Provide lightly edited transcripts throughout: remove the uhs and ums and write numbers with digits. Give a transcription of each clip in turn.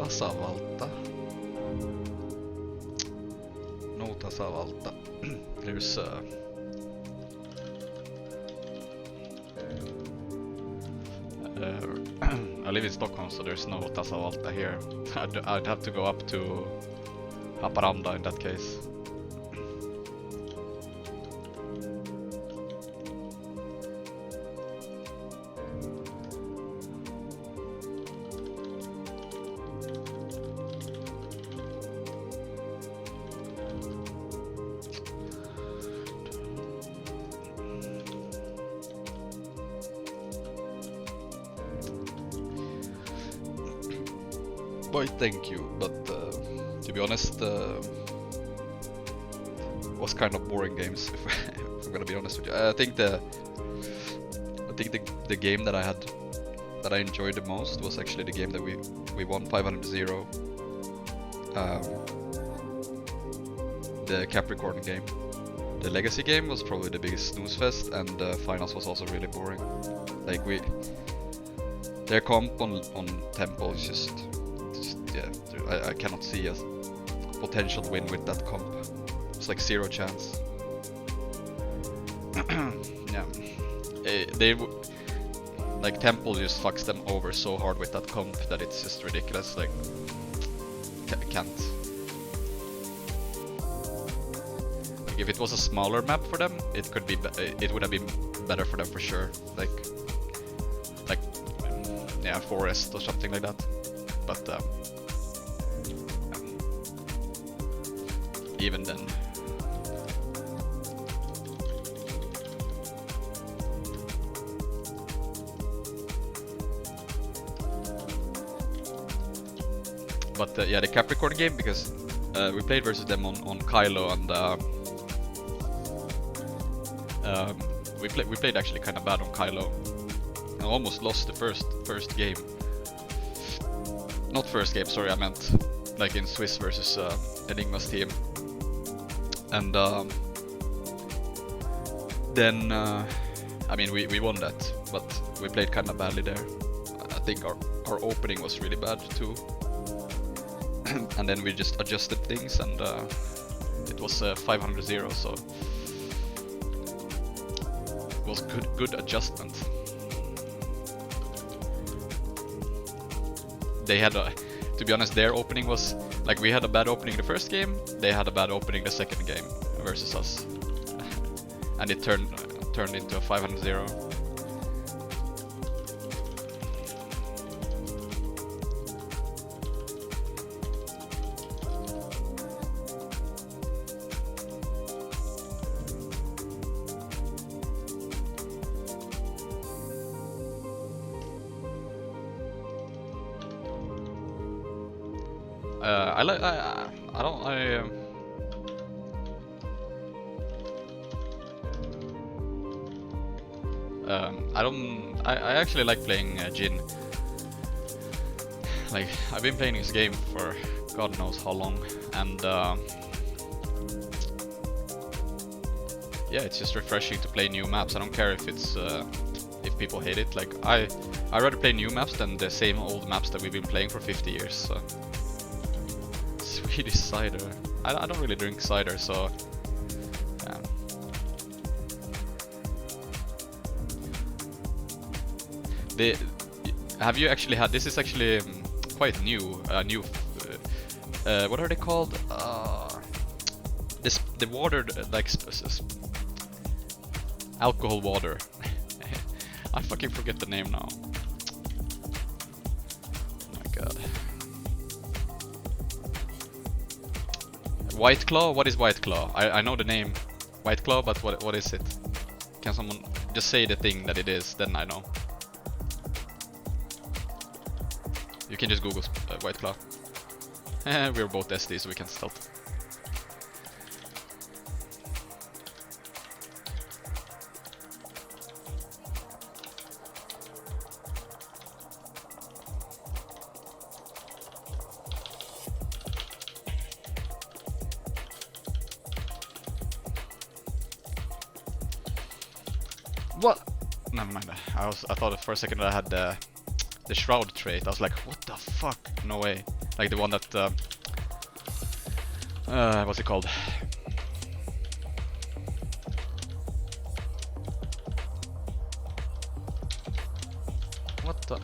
tasavalta. No tasavalta. There's I live in Stockholm, so there's no tasavalta here. I'd have to go up to Haparanda in that case. Why, thank you, but to be honest, was kind of boring games. If I'm gonna be honest with you, I think the game that I enjoyed the most was actually the game that we won 500-0. The Capricorn game. The Legacy game was probably the biggest snooze fest, and the finals was also really boring. Like their comp on tempo is just yeah, I cannot see a potential win with that comp. It's like zero chance. Yeah, like Temple just fucks them over so hard with that comp that it's just ridiculous. Like can't. Like, if it was a smaller map for them, it could be. It would have been better for them for sure. Like yeah, Forest or something like that. But even then. But yeah, the Capricorn game, because we played versus them on Kylo, and we played actually kind of bad on Kylo. I almost lost the first game. Not first game, sorry, I meant like in Swiss versus Enigma's team. And then I mean we won that, but we played kind of badly there. I think our opening was really bad too. And then we just adjusted things, and it was 500-0, so it was good adjustment. They had to be honest, their opening was like, we had a bad opening the first game, they had a bad opening the second game versus us, and it turned into a 500-0. I actually like playing Jin. Like, I've been playing this game for God knows how long, and yeah, it's just refreshing to play new maps. I don't care if it's if people hate it. Like, I rather play new maps than the same old maps that we've been playing for 50 years. So. Swedish cider. I don't really drink cider, so yeah. Have you actually had? This is actually quite new. What are they called? The water, like alcohol water. I fucking forget the name now. Oh my god. White Claw? What is White Claw? I know the name White Claw, but what is it? Can someone just say the thing that it is, then I know. You can just Google White Claw. We're both SD, so we can stealth. What? Never mind. I thought for a second that I had the shroud trait. I was like, what the fuck? No way. Like the one that what's it called? What the?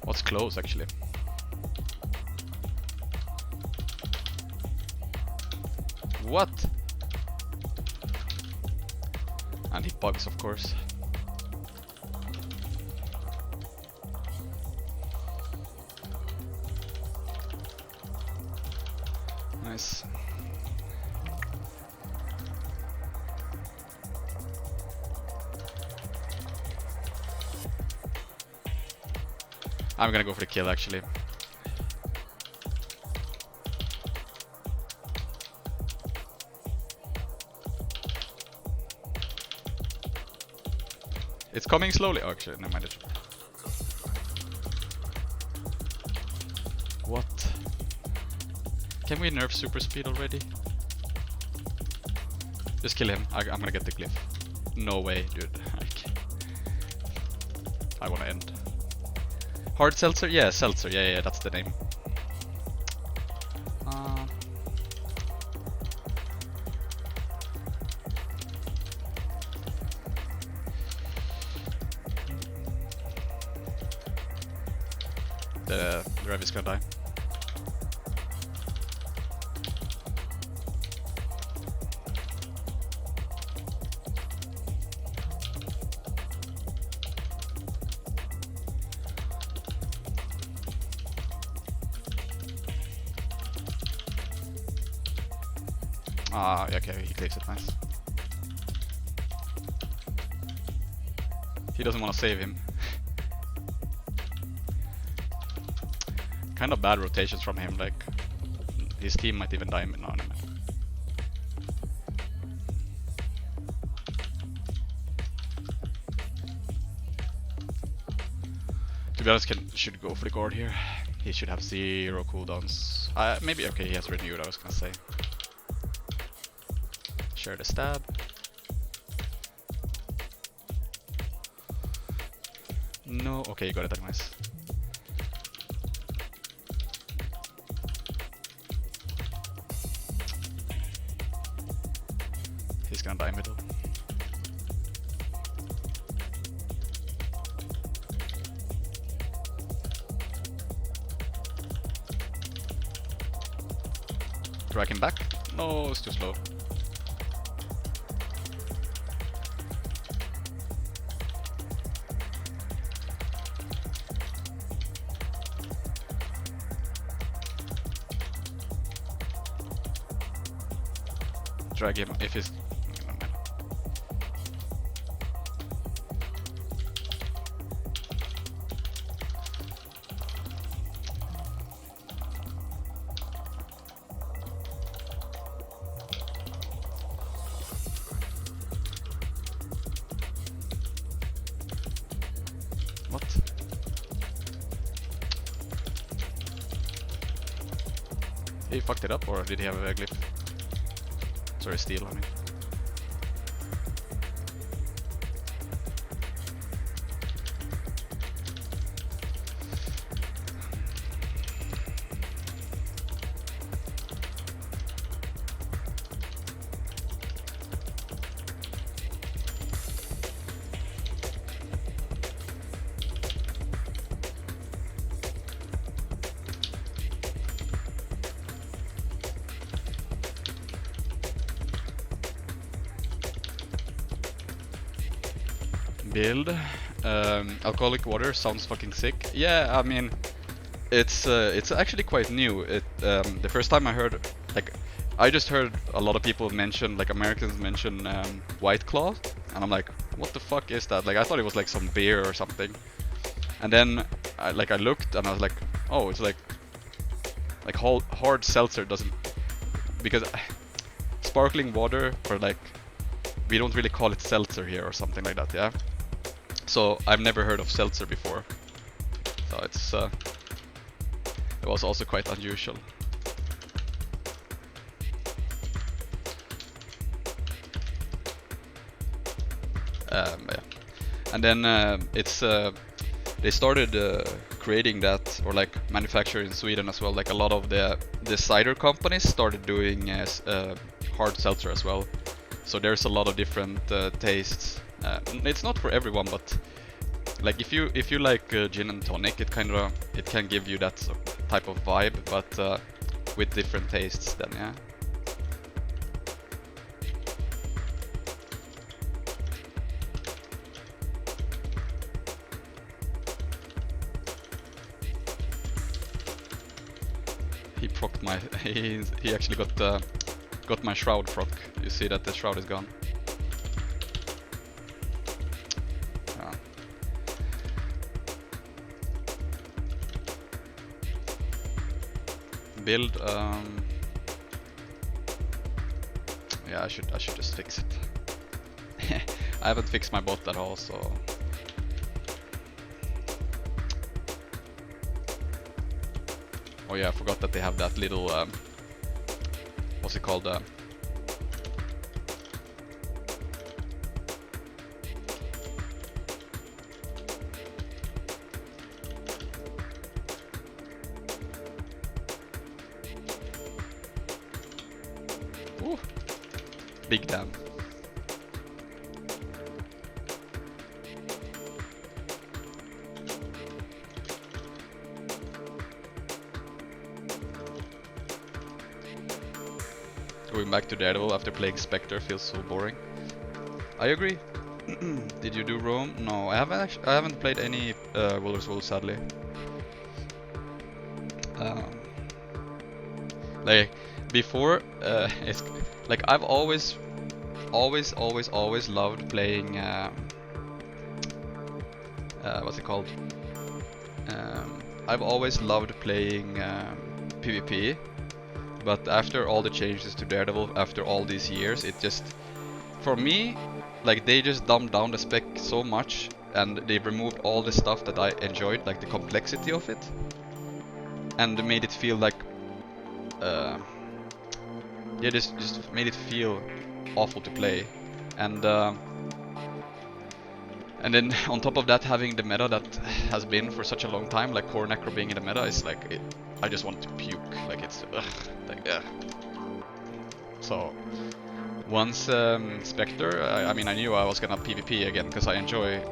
What's close actually? What? And he bugs, of course. Nice. I'm gonna go for the kill actually. It's coming slowly. Oh, actually, never mind it. What? Can we nerf super speed already? Just kill him. I'm gonna get the glyph. No way, dude. I wanna end. Hard seltzer? Yeah, seltzer. Yeah, that's the name. The rev is gonna die. Okay, he cleaves it, nice. He doesn't want to save him. Kind of bad rotations from him, like his team might even die. No. To be honest, should go for the guard here. He should have 0 cooldowns. Maybe, okay, he has renewed, I was gonna say. Share the stab. No, okay, you got it, nice. He's gonna die middle. Drag him back. No, it's too slow. Drag him if he's... What? He fucked it up, or did he have a glyph? Sorry, steal, I mean. Build. Alcoholic water sounds fucking sick. Yeah, I mean, it's actually quite new. The first time I heard, like, I just heard a lot of people mention, like Americans mention White Claw, and I'm like, what the fuck is that? Like, I thought it was like some beer or something. And then I looked and I was like, oh, it's like hard seltzer doesn't, because sparkling water, or like, we don't really call it seltzer here or something like that, yeah? So I've never heard of seltzer before. So it's it was also quite unusual. Yeah. And then it's they started creating that, or like manufacturing in Sweden as well. Like a lot of the cider companies started doing hard seltzer as well. So there's a lot of different tastes. It's not for everyone, but like if you like gin and tonic, it can give you that type of vibe, but with different tastes. Then yeah. He procced my. He actually got my shroud proc. You see that the shroud is gone. Build. Yeah, I should just fix it. I haven't fixed my bot at all, so. Oh yeah, I forgot that they have that little what's it called? Ooh, big damn. Going back to Daredevil after playing Spectre feels so boring. I agree. Did you do Rome? No, I haven't played any Wilderness Wolves, sadly. Like before, it's like I've always loved playing. What's it called? I've always loved playing PvP. But after all the changes to Daredevil, after all these years, it just, for me, like they just dumbed down the spec so much, and they removed all the stuff that I enjoyed, like the complexity of it, and made it feel like, yeah, just made it feel awful to play, and then on top of that, having the meta that has been for such a long time, like Core Necro being in the meta, is like I just want to puke. Like it's like ugh. So once Spectre, I mean I knew I was gonna PvP again because I enjoy.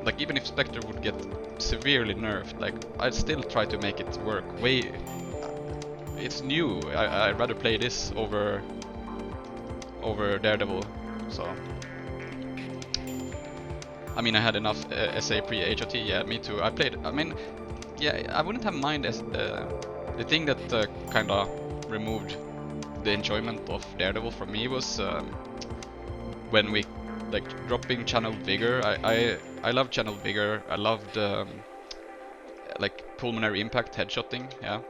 Like even if Spectre would get severely nerfed, like I'd still try to make it work. It's new. I'd rather play this over Daredevil. So. I mean, I had enough SA pre-HOT, yeah, me too. I played, I mean, yeah, I wouldn't have mind as the thing that kinda removed the enjoyment of Daredevil for me was when we, like, dropping Channel Vigor. I loved Channel Vigor, I loved, like, Pulmonary Impact headshotting, yeah.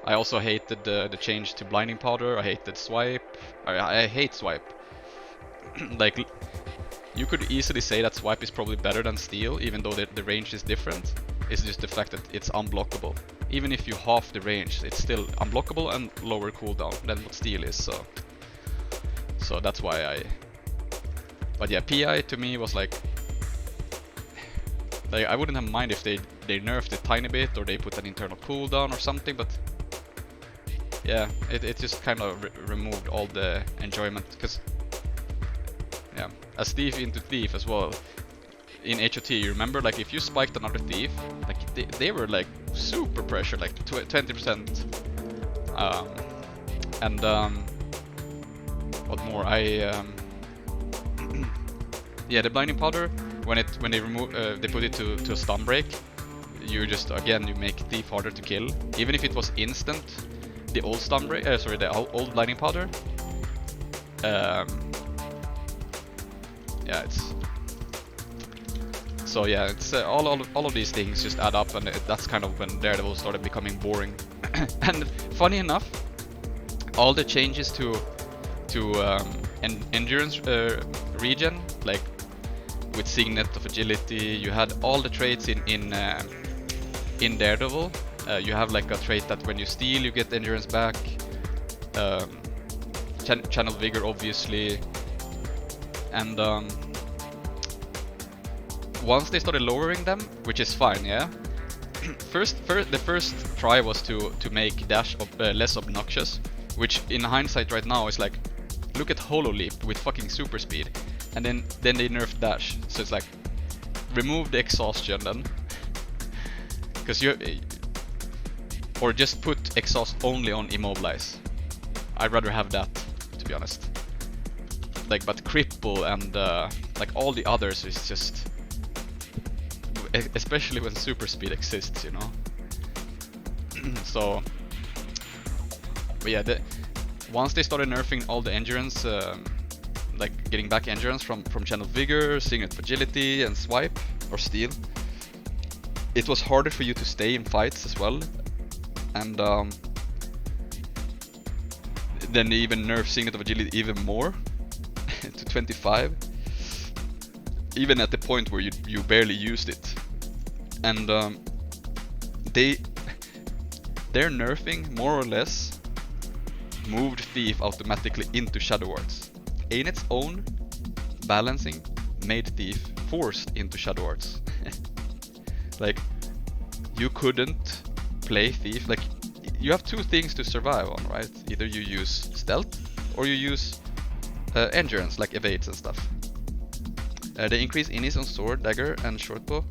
I also hated the change to Blinding Powder, I hated Swipe, I hate Swipe. Like, you could easily say that Swipe is probably better than Steel, even though the range is different. It's just the fact that it's unblockable. Even if you half the range, it's still unblockable and lower cooldown than what Steel is, so that's why But yeah, PI to me was like I wouldn't have mind if they nerfed it a tiny bit, or they put an internal cooldown or something, but yeah, it just kind of removed all the enjoyment, because yeah, as thief into thief as well. In HOT, you remember, like if you spiked another thief, like they were like super pressured, like 20%. And what more? Yeah, the Blinding Powder, when they remove, they put it to a stun break. You just you make thief harder to kill, even if it was instant. The old stun break, the old Blinding Powder. Yeah, it's so yeah, it's all of these things just add up, and that's kind of when Daredevil started becoming boring. And funny enough, all the changes to endurance regen, like with Signet of Agility, you had all the traits in Daredevil. You have like a trait that when you steal, you get endurance back. Channel Vigor, obviously, and once they started lowering them, which is fine, yeah. The first try was to make dash less obnoxious, which in hindsight right now is like, look at Holo Leap with fucking super speed, and then they nerfed dash, so it's like remove the exhaustion then, because or just put exhaust only on immobilize. I'd rather have that, to be honest. Like, but cripple and like all the others is just, especially when super speed exists, you know. So, but yeah, once they started nerfing all the endurance, like getting back endurance from Channel Vigor, Signet of Agility, and Swipe or Steal, it was harder for you to stay in fights as well. And then they even nerfed Signet of Agility even more to 25, even at the point where you barely used it. And their nerfing more or less moved Thief automatically into Shadow Arts. In its own balancing made Thief forced into Shadow Arts. Like, you couldn't play Thief, like, you have two things to survive on, right? Either you use stealth or you use endurance, like evades and stuff. They increase inis on sword, dagger, and shortbow.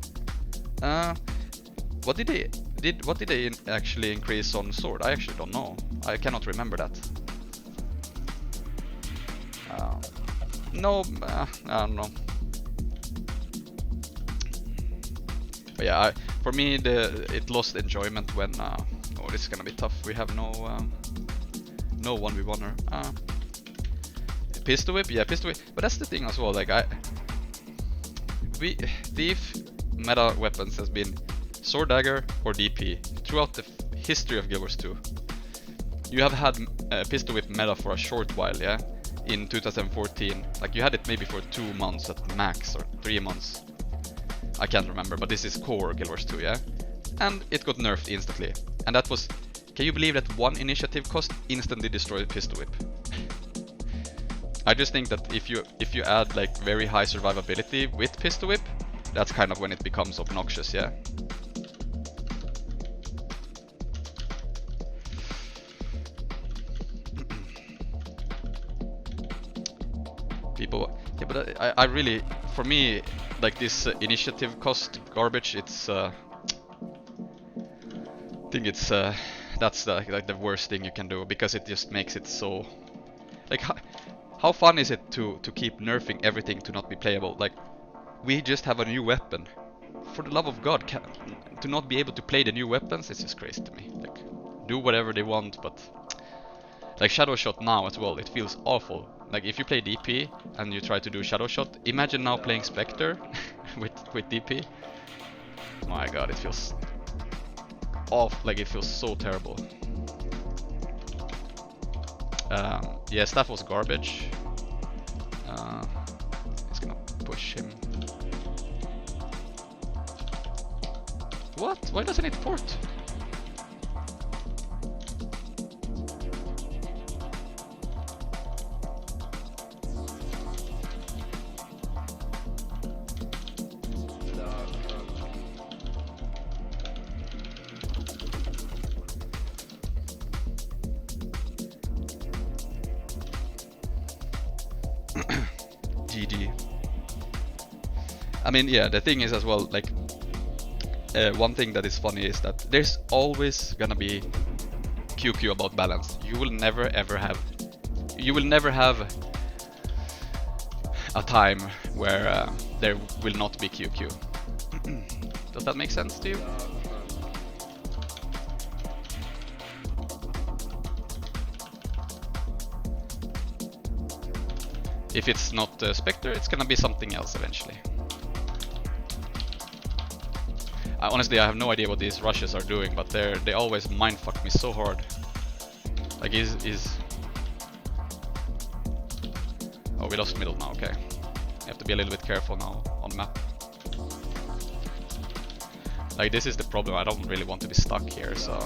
What did they actually increase on sword? I actually don't know. I cannot remember that. No, I don't know. But yeah, for me, it lost enjoyment when. Oh, this is gonna be tough. We have no 1v1er. Pistol whip, yeah, pistol whip. But that's the thing as well. Like Thief meta weapons has been sword, dagger, or DP throughout the history of Guild Wars 2. You have had pistol whip meta for a short while, yeah. In 2014, like you had it maybe for 2 months at max or 3 months. I can't remember, but this is core Guild Wars 2, yeah. And it got nerfed instantly. And that was, can you believe that one initiative cost instantly destroyed pistol whip? I just think that if you add like very high survivability with pistol whip, that's kind of when it becomes obnoxious, yeah. People, yeah, but I really, for me, like this initiative cost garbage, it's I think it's that's like the worst thing you can do, because it just makes it so, like, how fun is it to keep nerfing everything to not be playable? Like, we just have a new weapon. For the love of God, to not be able to play the new weapons, it's just crazy to me. Like, do whatever they want, but like Shadow Shot now as well, it feels awful. Like, if you play DP and you try to do Shadow Shot, imagine now playing Spectre with DP. My God, it feels off. Like, it feels so terrible. Yeah, staff was garbage. It's gonna push him. What? Why doesn't it port? GG. I mean, yeah, the thing is as well, like, one thing that is funny is that there's always gonna be QQ about balance. You will never ever have, you will never have a time where there will not be QQ. Does that make sense to you? If it's not Spectre, it's gonna be something else eventually. Honestly, I have no idea what these rushes are doing, but they always mindfuck me so hard. Like, we lost middle now, okay. You have to be a little bit careful now on the map. Like, this is the problem, I don't really want to be stuck here, so...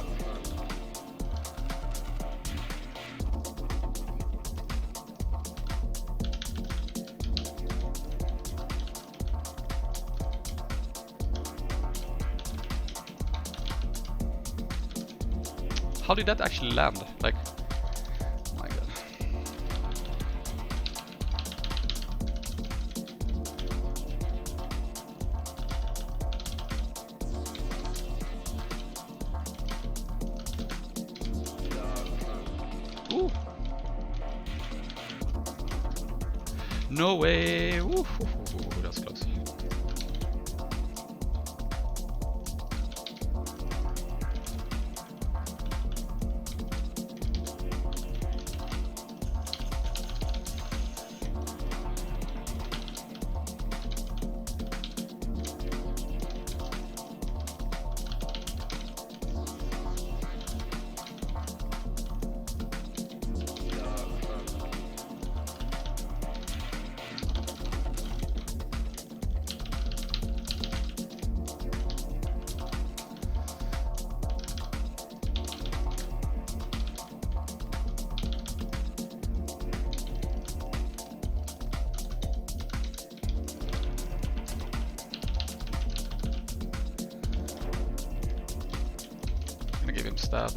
How did that actually land? Like, oh my god. Ooh. No way. Ooh, that's close. Give him stab.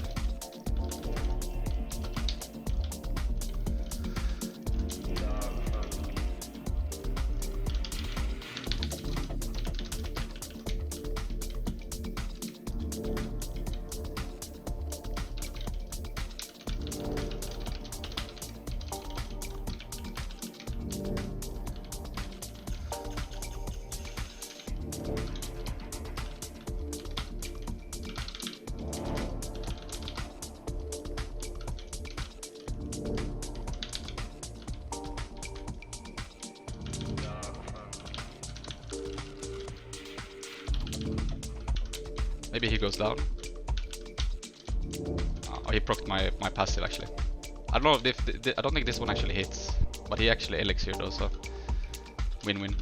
Maybe he goes down. Oh, he procced my passive actually. I don't know if I don't think this one actually hits, but he actually elixir though, so win-win.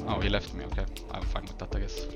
Oh, he left me. Okay, I'm fine with that, I guess.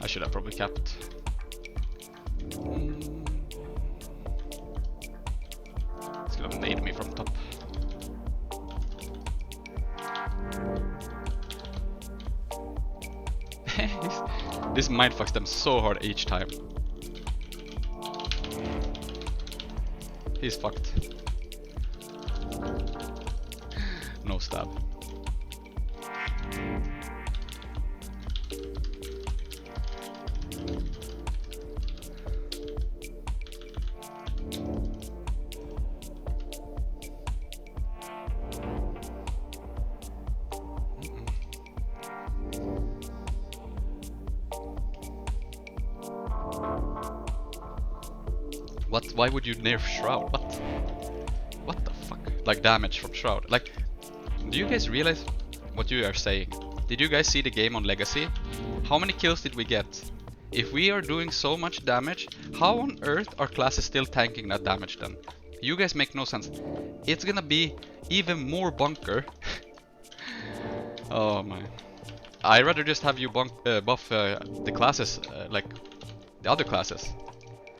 I should have probably capped. It's gonna nade me from top. This mindfucks them so hard each time. He's fucked. No stab. What? Why would you nerf Shroud? What? What the fuck? Like damage from Shroud. Like, do you guys realize what you are saying? Did you guys see the game on Legacy? How many kills did we get? If we are doing so much damage, how on earth are classes still tanking that damage then? You guys make no sense. It's gonna be even more bunker. Oh man. I'd rather just have you buff the classes like the other classes.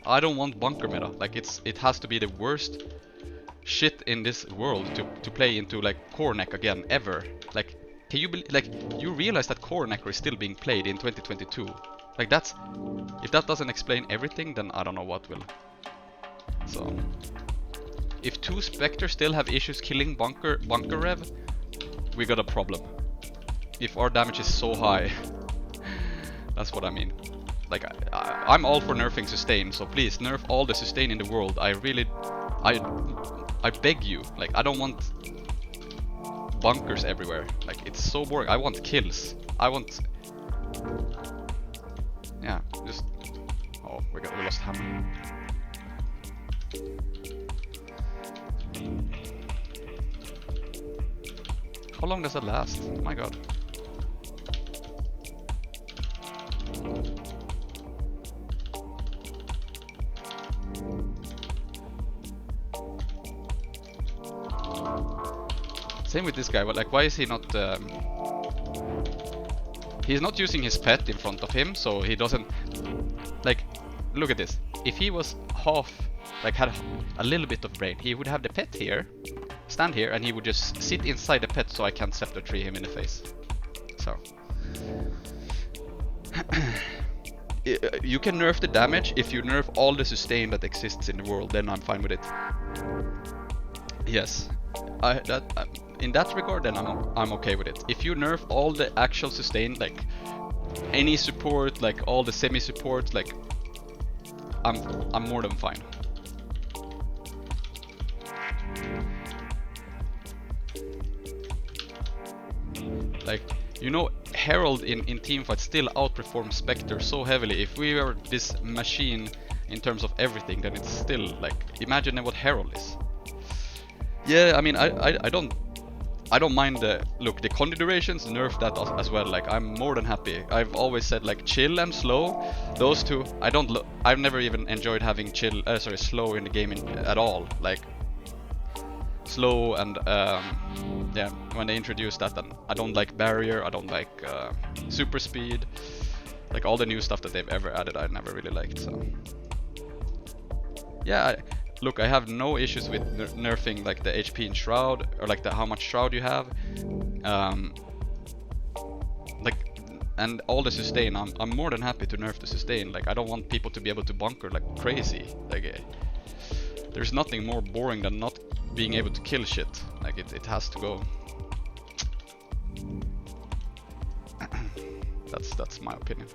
I don't want bunker meta. Like it has to be the worst shit in this world to play into like core neck again ever. Like, can you you realize that core necker is still being played in 2022? Like that's, if that doesn't explain everything, then I don't know what will. So if 2 Spectres still have issues killing Bunker Rev, we got a problem. If our damage is so high. That's what I mean. Like, I'm all for nerfing sustain, so please nerf all the sustain in the world. I beg you. Like, I don't want bunkers everywhere. Like, it's so boring. I want kills. I want... Yeah, just... Oh, we lost hammer. How long does that last? Oh my god. Same with this guy, but like, why is he not... He's not using his pet in front of him, so he doesn't... Like, look at this. If he was half... Like, had a little bit of brain, he would have the pet here, stand here, and he would just sit inside the pet so I can't scepter tree him in the face. So... You can nerf the damage if you nerf all the sustain that exists in the world, then I'm fine with it. Yes. In that regard, then I'm okay with it. If you nerf all the actual sustain, like any support, like all the semi-support, like I'm more than fine. Like, you know, Herald in teamfight still outperforms Spectre so heavily. If we were this machine in terms of everything, then it's still like, imagine what Herald is. Yeah, I mean, I don't mind the look. The con durations, nerf that as well. Like, I'm more than happy. I've always said like chill and slow. Those two, I've never even enjoyed having slow in the game at all. Like slow and yeah, when they introduced that, then I don't like barrier. I don't like super speed. Like all the new stuff that they've ever added, I never really liked. So yeah. Look, I have no issues with nerfing like the HP in Shroud, or like how much Shroud you have, like, and all the sustain. I'm more than happy to nerf the sustain. Like, I don't want people to be able to bunker like crazy. Like, there's nothing more boring than not being able to kill shit. Like, it has to go. That's my opinion.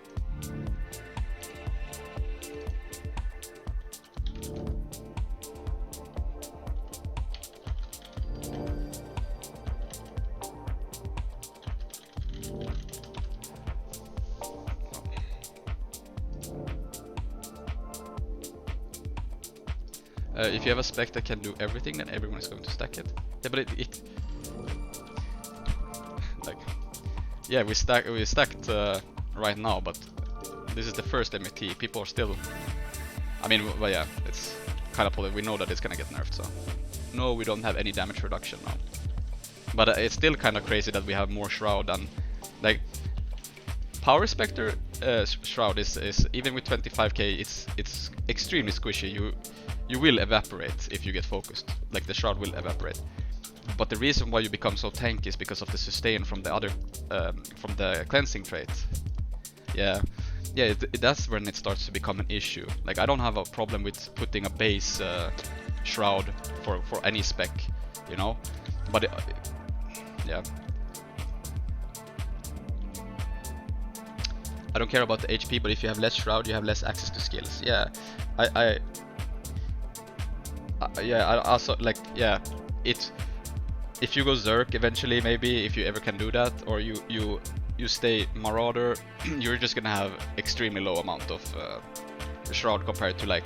If you have a spec that can do everything, then everyone is going to stack it. Yeah, but it like, yeah, we stacked right now, but this is the first MET. People are still, I mean, well, yeah, it's kind of we know that it's gonna get nerfed. So no, we don't have any damage reduction now. But it's still kind of crazy that we have more Shroud than, like, Power Spectre Shroud is even with 25k, it's extremely squishy. You will evaporate if you get focused. Like, the Shroud will evaporate. But the reason why you become so tanky is because of the sustain from the other, from the cleansing trait. Yeah, that's when it starts to become an issue. Like, I don't have a problem with putting a base Shroud for any spec, you know. But yeah, I don't care about the HP. But if you have less Shroud, you have less access to skills. Yeah, I also, like, yeah, if you go Zerk eventually, maybe, if you ever can do that, or you stay Marauder, you're just gonna have extremely low amount of Shroud compared to like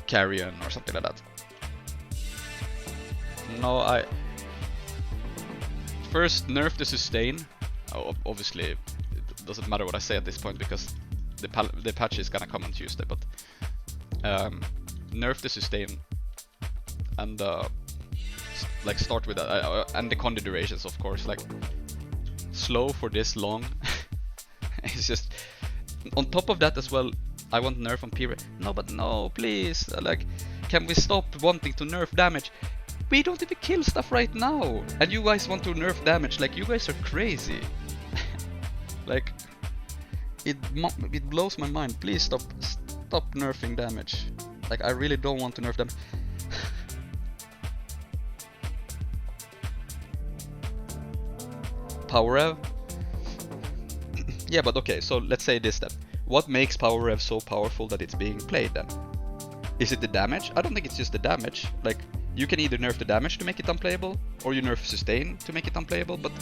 Carrion or something like that. No, I first nerf the sustain. Obviously, it doesn't matter what I say at this point because the patch is gonna come on Tuesday, but nerf the sustain and like start with that, and the condi durations, of course. Like, slow for this long. It's just, on top of that as well, I want nerf on P-Rate. No, but no, please, like, can we stop wanting to nerf damage? We don't even kill stuff right now, and you guys want to nerf damage. Like, you guys are crazy. Like, it blows my mind. Please stop nerfing damage. Like, I really don't want to nerf them. Power Rev? Yeah, but okay, so let's say this then. What makes Power Rev so powerful that it's being played then? Is it the damage? I don't think it's just the damage. Like, you can either nerf the damage to make it unplayable, or you nerf sustain to make it unplayable, but...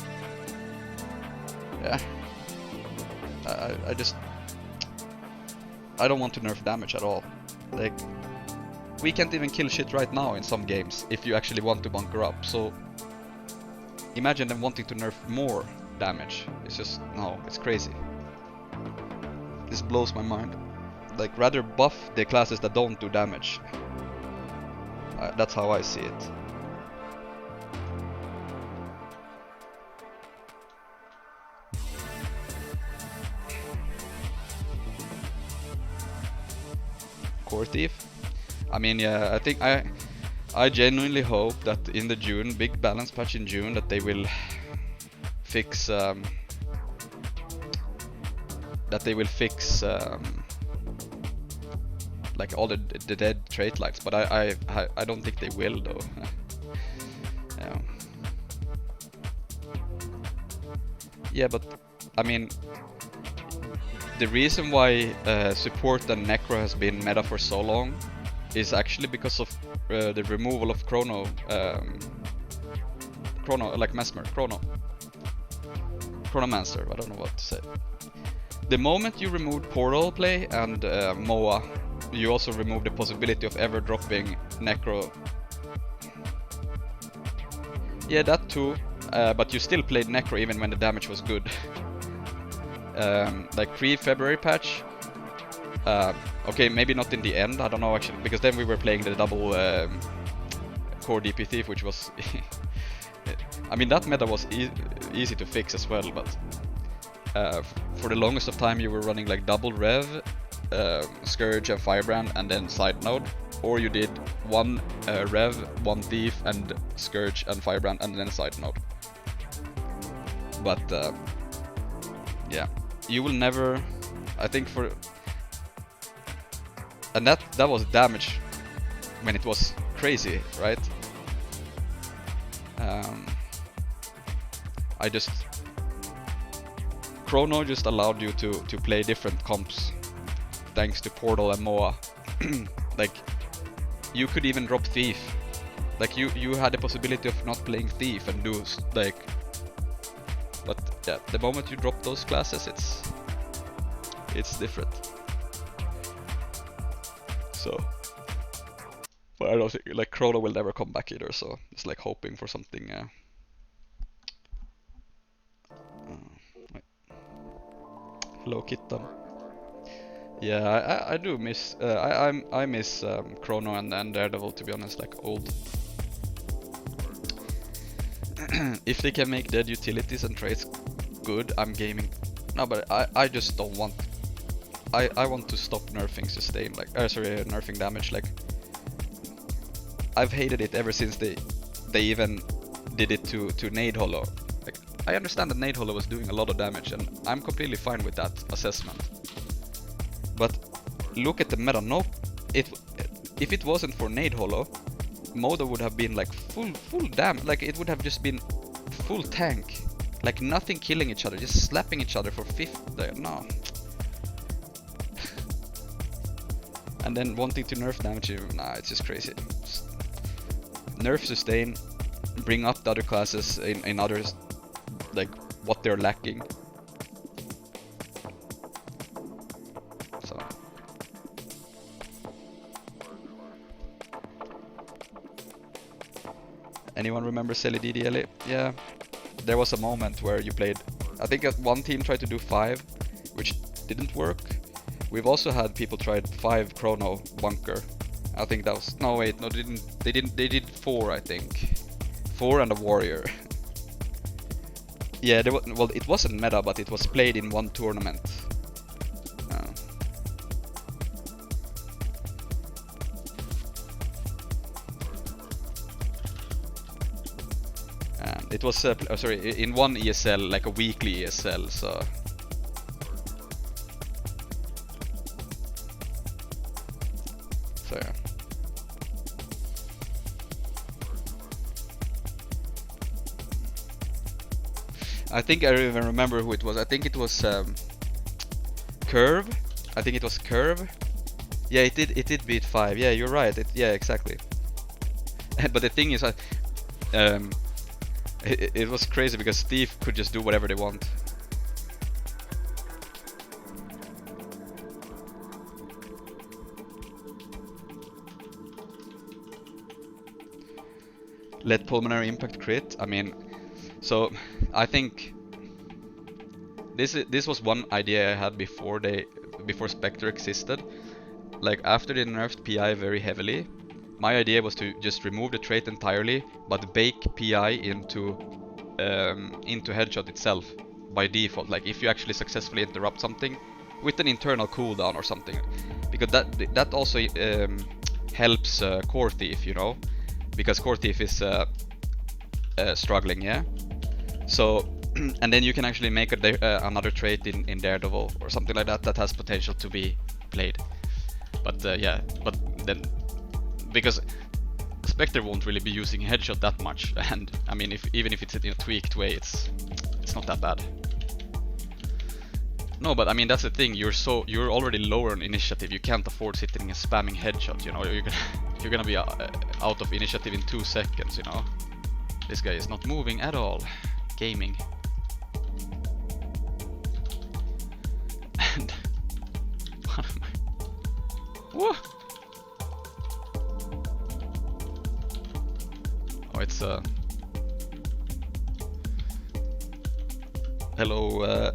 yeah. I don't want to nerf damage at all. Like, we can't even kill shit right now in some games if you actually want to bunker up, so... imagine them wanting to nerf more damage. It's just, no, it's crazy. This blows my mind. Like, rather buff the classes that don't do damage. That's how I see it. Core Thief? I mean, yeah, I think I genuinely hope that in the big balance patch in June, that they will fix like all the dead trait lines, but I don't think they will though. Yeah. Yeah, but I mean, the reason why support and Necro has been meta for so long is actually because of the removal of Chrono, like Mesmer, Chronomancer, I don't know what to say. The moment you removed Portal play and Moa, you also removed the possibility of ever dropping Necro. Yeah, that too, but you still played Necro even when the damage was good. Like pre-February patch, okay, maybe not in the end, I don't know actually, because then we were playing the double core DP Thief, which was... I mean, that meta was easy to fix as well, but for the longest of time you were running like double Rev, Scourge and Firebrand, and then side node, or you did one Rev, one Thief, and Scourge and Firebrand, and then side node. But yeah, you will never, I think for... And that was damage when it was crazy, right? Chrono just allowed you to play different comps thanks to Portal and Moa. Like, you could even drop Thief. Like, you had the possibility of not playing Thief and do like... But yeah, the moment you drop those classes, it's different. So, but I don't think, like, Chrono will never come back either, so it's like hoping for something. Wait. Hello, Kitten. Yeah, I do miss. I miss Chrono and Daredevil, to be honest, like old. If they can make dead utilities and traits good, I'm gaming. No, but I just don't want. I want to stop nerfing sustain, like nerfing damage. Like, I've hated it ever since they even did it to Nade Hollow. Like, I understand that Nade Hollow was doing a lot of damage, and I'm completely fine with that assessment. But look at the meta. No, if it wasn't for Nade Hollow, Moda would have been like full damn. Like, it would have just been full tank. Like, nothing killing each other, just slapping each other for 50. No. And then wanting to nerf damage, nah, it's just crazy. Just nerf sustain, bring up the other classes in others, like what they're lacking. So. Anyone remember Selly DDLE? Yeah. There was a moment where you played, I think one team tried to do 5, which didn't work. We've also had people try 5 Chrono Bunker. I think that was, no wait, no, they did 4, I think. 4 and a Warrior. Yeah, well, it wasn't meta, but it was played in one tournament. And it was, sorry, in one ESL, like a weekly ESL, so... So yeah. I think I even remember who it was. I think it was Curve. I think it was Curve. Yeah, it did beat 5. Yeah, you're right. Yeah, exactly. But the thing is, it was crazy because Steve could just do whatever they want. Let pulmonary impact crit. I mean, so I think this was one idea I had before Spectre existed. Like after they nerfed PI very heavily, my idea was to just remove the trait entirely, but bake PI into headshot itself by default. Like if you actually successfully interrupt something with an internal cooldown or something, because that also helps Core Thief, you know, because Core Thief is struggling, yeah. So and then you can actually make another trait in Daredevil or something like that that has potential to be played. But yeah, but then because Spectre won't really be using headshot that much, and I mean, even if it's in a tweaked way, it's not that bad. No, but I mean that's the thing. You're already lower on initiative. You can't afford sitting and spamming headshot. You know, you're gonna be out of initiative in 2 seconds. You know, this guy is not moving at all. Gaming. And what am I? Whoa! Oh, it's hello,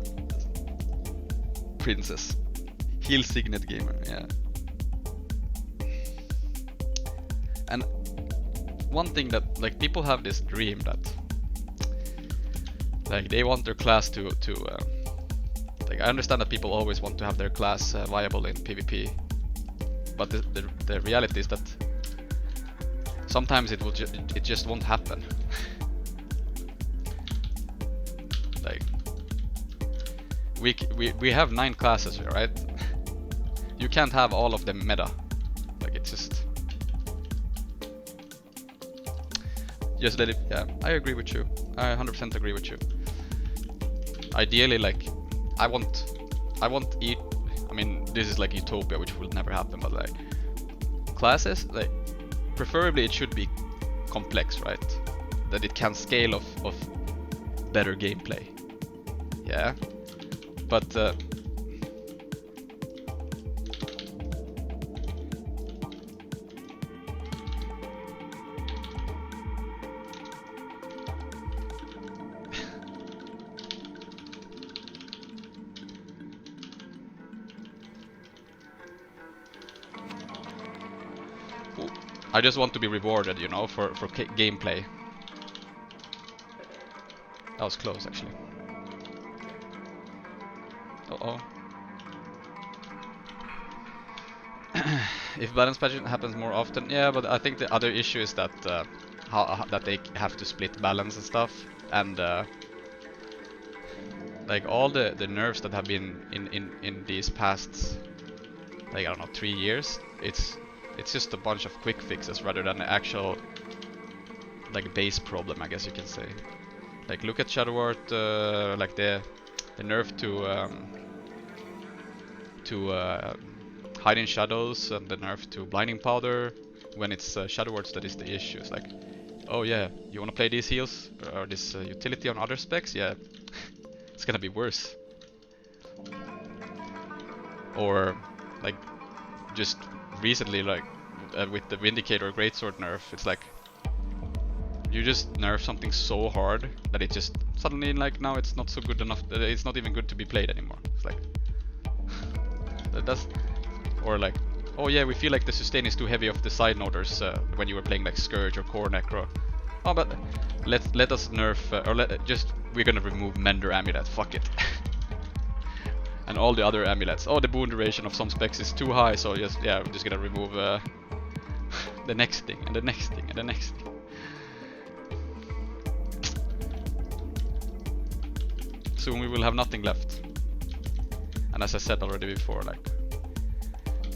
Princess. Heal Signet Gamer, yeah. And one thing that, like, people have this dream that, like, they want their class to like, I understand that people always want to have their class viable in PvP, but the reality is that sometimes it just won't happen. Like, we have 9 classes here, right? You can't have all of them meta. Like, it's just let it. Yeah, I agree with you. I 100% agree with you. Ideally, like, I want I mean, this is like utopia, which will never happen, but like classes, like, preferably it should be complex, right? That it can scale of better gameplay. Yeah, but I just want to be rewarded, you know, for gameplay. That was close, actually. Uh-oh. If balance patching happens more often, yeah, but I think the other issue is that that they have to split balance and stuff, and like all the nerfs that have been in these past, like, I don't know, 3 years, it's just a bunch of quick fixes rather than the actual, like, base problem, I guess you can say. Like, look at Shadow Art, like the nerf to hide in shadows, and the nerf to blinding powder. When it's Shadow Arts that is the issue. It's like, oh yeah, you wanna play these heals or this utility on other specs? Yeah, it's gonna be worse. Or like, just recently, like with the Vindicator Greatsword nerf, it's like you just nerf something so hard that it just suddenly, like, now it's not so good enough. It's not even good to be played anymore. It's like that's, or like, oh yeah, we feel like the sustain is too heavy of the side noders when you were playing like Scourge or Core Necro. Oh, but let us nerf or just we're gonna remove Mender Amulet. Fuck it. And all the other amulets. Oh, the boon duration of some specs is too high, so just, yeah, we're just gonna remove the next thing and the next thing and the next thing. Soon we will have nothing left. And as I said already before, like,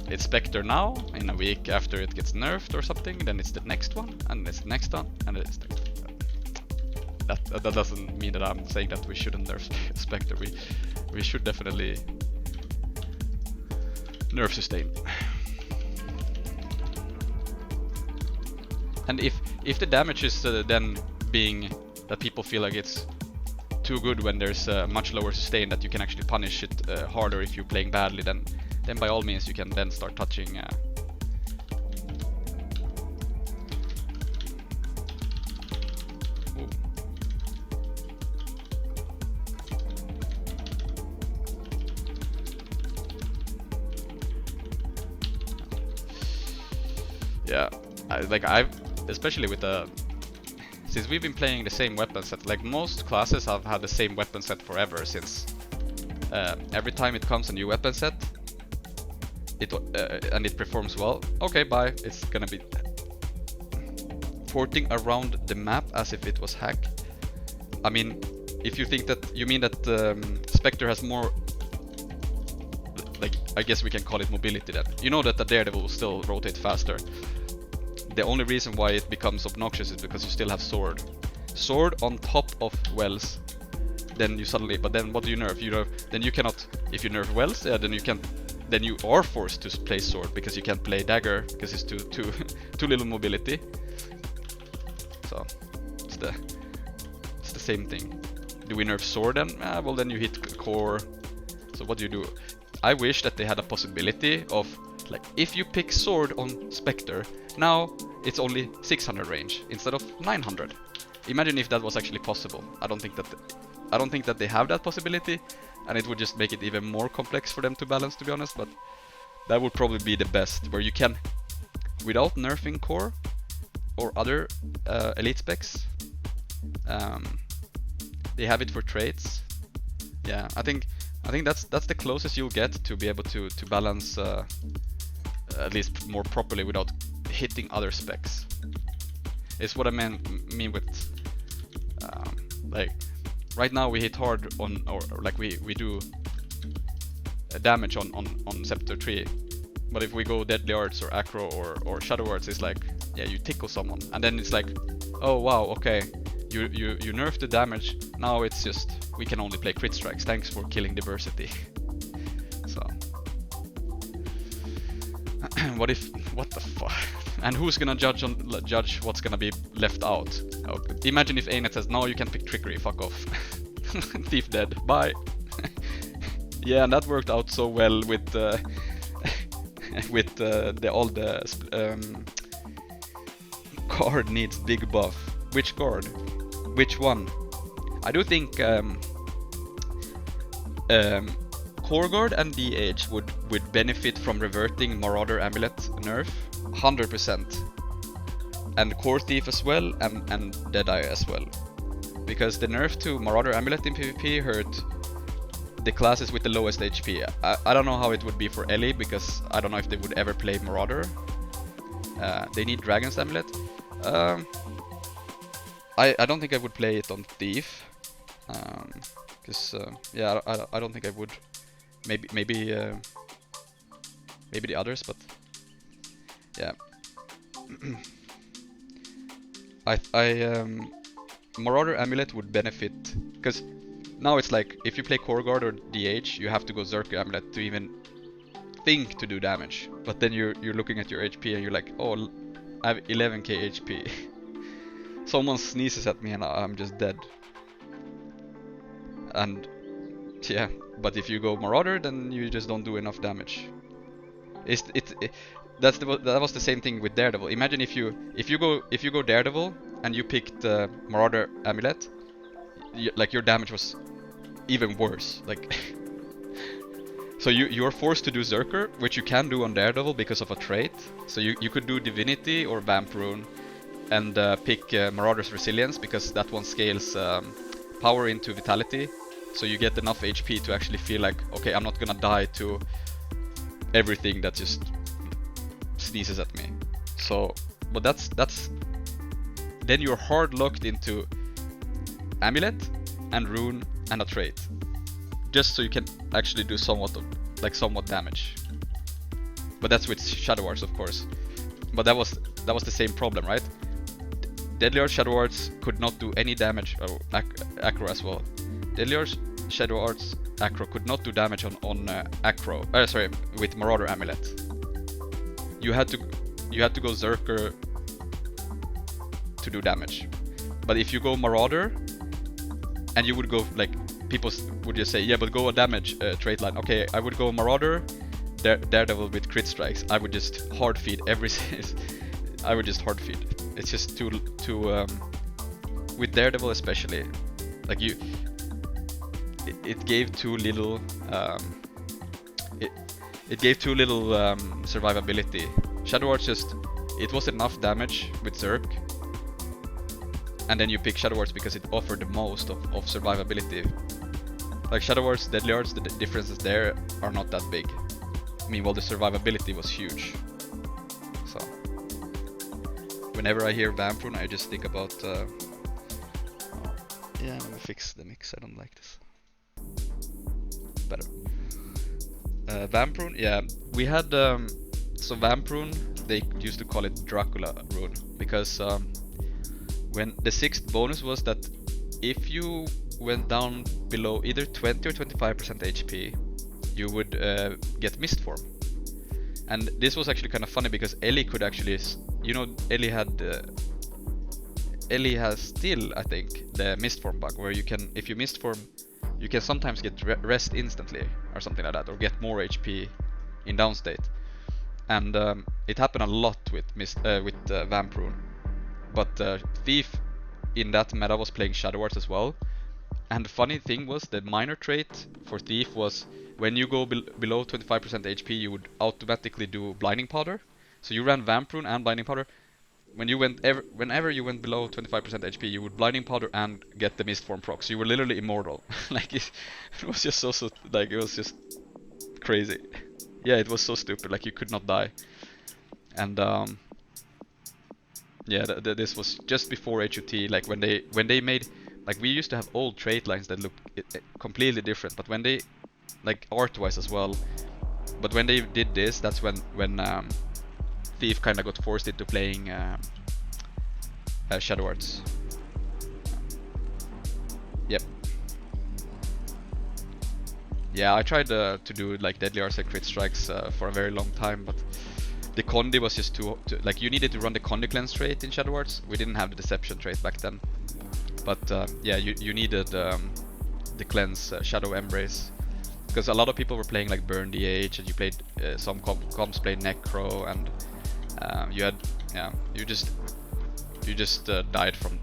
it's Spectre now. In a week after it gets nerfed or something, then it's the next one, and it's the next one, and it's the next one. that doesn't mean that I'm saying that we shouldn't nerf Spectre. We should definitely nerf sustain. And if the damage is then being that people feel like it's too good when there's much lower sustain, that you can actually punish it harder if you're playing badly, then by all means you can then start touching yeah, I've especially with the since we've been playing the same weapon set, like most classes have had the same weapon set forever, since every time it comes a new weapon set, and it performs well, okay, bye, it's gonna be porting around the map as if it was hacked. I mean, if you think that, you mean that Spectre has more, like, I guess we can call it mobility then. You know that the Daredevil will still rotate faster. The only reason why it becomes obnoxious is because you still have sword. Sword on top of Wells, then you suddenly, but then what do you nerf? Then you cannot, if you nerf Wells, yeah, then you can, then you are forced to play sword because you can't play dagger because it's too little mobility. So it's the same thing. Do we nerf sword then? Well, then you hit core. So what do you do? I wish that they had a possibility of, like, if you pick sword on Spectre, now it's only 600 range instead of 900. Imagine if that was actually possible. I don't think that they have that possibility, and it would just make it even more complex for them to balance, to be honest, but that would probably be the best, where you can, without nerfing core or other elite specs, they have it for traits. Yeah, I think that's the closest you'll get to be able to balance at least more properly without hitting other specs. It's what I mean with like right now we hit hard on, or like we do damage on Scepter 3, but if we go Deadly Arts or Acro or Shadow Arts, it's like, yeah, you tickle someone and then it's like, oh wow, okay, you nerf the damage, now it's just we can only play crit strikes, thanks for killing diversity. So what the fuck? And who's gonna judge what's gonna be left out? Oh, imagine if ANET says, no, you can pick trickery, fuck off. Thief dead, bye. Yeah, and that worked out so well with with all the guard needs big buff. Which guard? Which one? I do think Core Guard and DH would benefit from reverting Marauder Amulet nerf 100%, and Core Thief as well, and Deadeye as well, because the nerf to Marauder Amulet in PvP hurt the classes with the lowest HP. I don't know how it would be for Ellie, because I don't know if they would ever play Marauder. They need Dragon's Amulet. I don't think I would play it on Thief, because yeah, I don't think I would. Maybe the others, but yeah. Marauder Amulet would benefit, because now it's like if you play Core Guard or DH, you have to go Zerker Amulet to even think to do damage. But then you're looking at your HP and you're like, oh, I have 11k HP. Someone sneezes at me and I'm just dead. And yeah, but if you go Marauder, then you just don't do enough damage. That was the same thing with Daredevil. Imagine if you go Daredevil and you picked Marauder Amulet, like your damage was even worse. Like so you're forced to do Zerker, which you can do on Daredevil because of a trait. So you could do Divinity or Vamp Rune and pick Marauder's Resilience, because that one scales power into Vitality. So you get enough HP to actually feel like, okay, I'm not gonna die to everything that just sneezes at me. So, but that's then you're hard locked into Amulet and Rune and a trait, just so you can actually do somewhat damage. But that's with Shadow Arts, of course. But that was the same problem, right? Deadly Arts Shadow Arts could not do any damage, Acro as well. Deadly Arts Shadow Arts Acro could not do damage on Acro, sorry, with Marauder Amulet. You had to go Zerker to do damage. But if you go Marauder, and you would go, like, people would just say, yeah, but go a damage trait line. Okay, I would go Marauder, Daredevil with crit strikes. I would just hard feed every. I would just hard feed. It's just too with Daredevil especially, like it gave too little. It gave too little survivability. Shadow Arts it was enough damage with Zerk, and then you pick Shadow Arts because it offered the most of survivability. Like Shadow Arts, Deadly Arts, the differences there are not that big. Meanwhile, the survivability was huge. So, whenever I hear Vampirun, I just think about. Yeah, I'm gonna fix the mix. I don't like this. Better. Vampirun, yeah, we had. So Vampirun, they used to call it Dracula rune because when the 6th bonus was that if you went down below either 20 or 25% HP, you would get Mist Form. And this was actually kind of funny because Ellie could actually, you know, Ellie has still, I think, the Mist Form bug where you can, if you Mist Form, you can sometimes get rest instantly or something like that, or get more HP in down state. And it happened a lot with Vampirun. But Thief in that meta was playing Shadow Arts as well. And the funny thing was, the minor trait for Thief was when you go below 25% HP, you would automatically do Blinding Powder. So you ran Vampirun and Blinding Powder. When you whenever you went below 25% HP, you would Blinding Powder and get the Mist Form proc. So you were literally immortal. Like it was just so like it was just crazy. Yeah, it was so stupid. Like you could not die. And yeah, this was just before HUT. Like when they made, like, we used to have old trait lines that looked completely different, but when they, like, art-wise as well. But when they did this, that's when Thief kind of got forced into playing Shadow Arts. Yep. Yeah, I tried to do like Deadly Arts and crit strikes for a very long time, but the Condi was just too like, you needed to run the Condi cleanse trait in Shadow Arts. We didn't have the Deception trait back then. But yeah, you needed the cleanse Shadow Embrace, because a lot of people were playing like Burn DH, and you played some comps played Necro, and you had, yeah, you just died from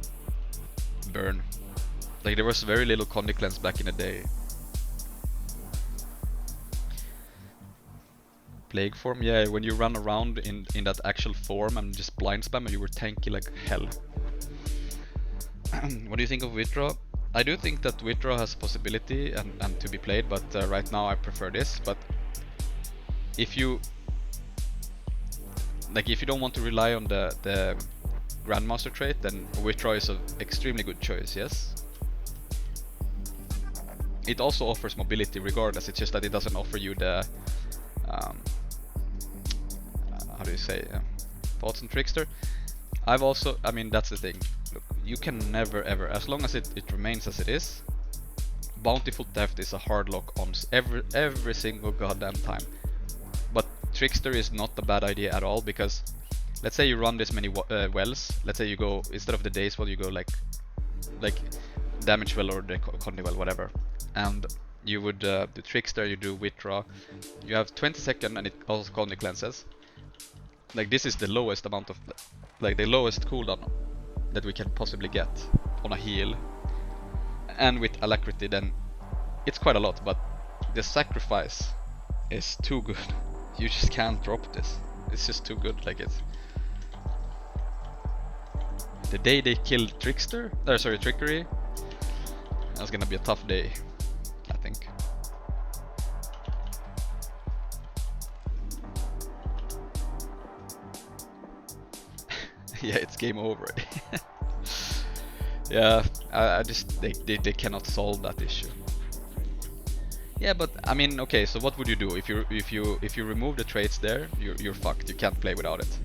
Burn. Like there was very little Condi cleanse back in the day. Plague form, yeah, when you run around in that actual form and just blind spam, and you were tanky like hell. What do you think of Withdraw? I do think that Withdraw has a possibility and to be played, but right now I prefer this. But if you don't want to rely on the Grandmaster trait, then Withdraw is an extremely good choice, yes. It also offers mobility regardless, it's just that it doesn't offer you the how do you say, Thoughts and Trickster. I've also, I mean, that's the thing. Look, you can never ever, as long as it remains as it is, Bountiful Theft is a hard lock on every single goddamn time. But Trickster is not a bad idea at all, because let's say you run this many wells. Let's say you go, instead of the days well, you go like Damage Well or the Condi Well, whatever. And you would do Trickster, you do Withdraw. You have 20 seconds, and it also Condi cleanses. Like this is the lowest amount of, like the lowest cooldown that we can possibly get on a heal. And with Alacrity, then it's quite a lot, but the sacrifice is too good. You just can't drop this. It's just too good. Like it's the day they killed Trickster, Trickery. That's gonna be a tough day, I think. Yeah, it's game over. Yeah, I just they cannot solve that issue. Yeah, but I mean, okay, so what would you do if you remove the traits there? You're fucked. You can't play without it.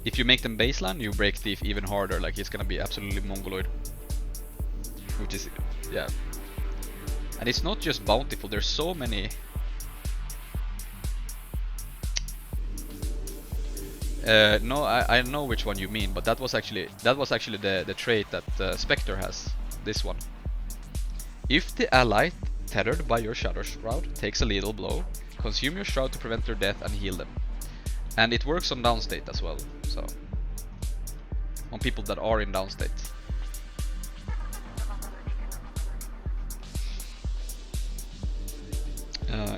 if you make them baseline, you break Thief even harder. Like he's gonna be absolutely mongoloid, which is yeah. And it's not just bountiful. There's so many. No, I know which one you mean, but that was actually the trait that Spectre has. This one. If the ally tethered by your Shadow Shroud takes a lethal blow, consume your shroud to prevent their death and heal them. And it works on downstate as well, so on people that are in downstate.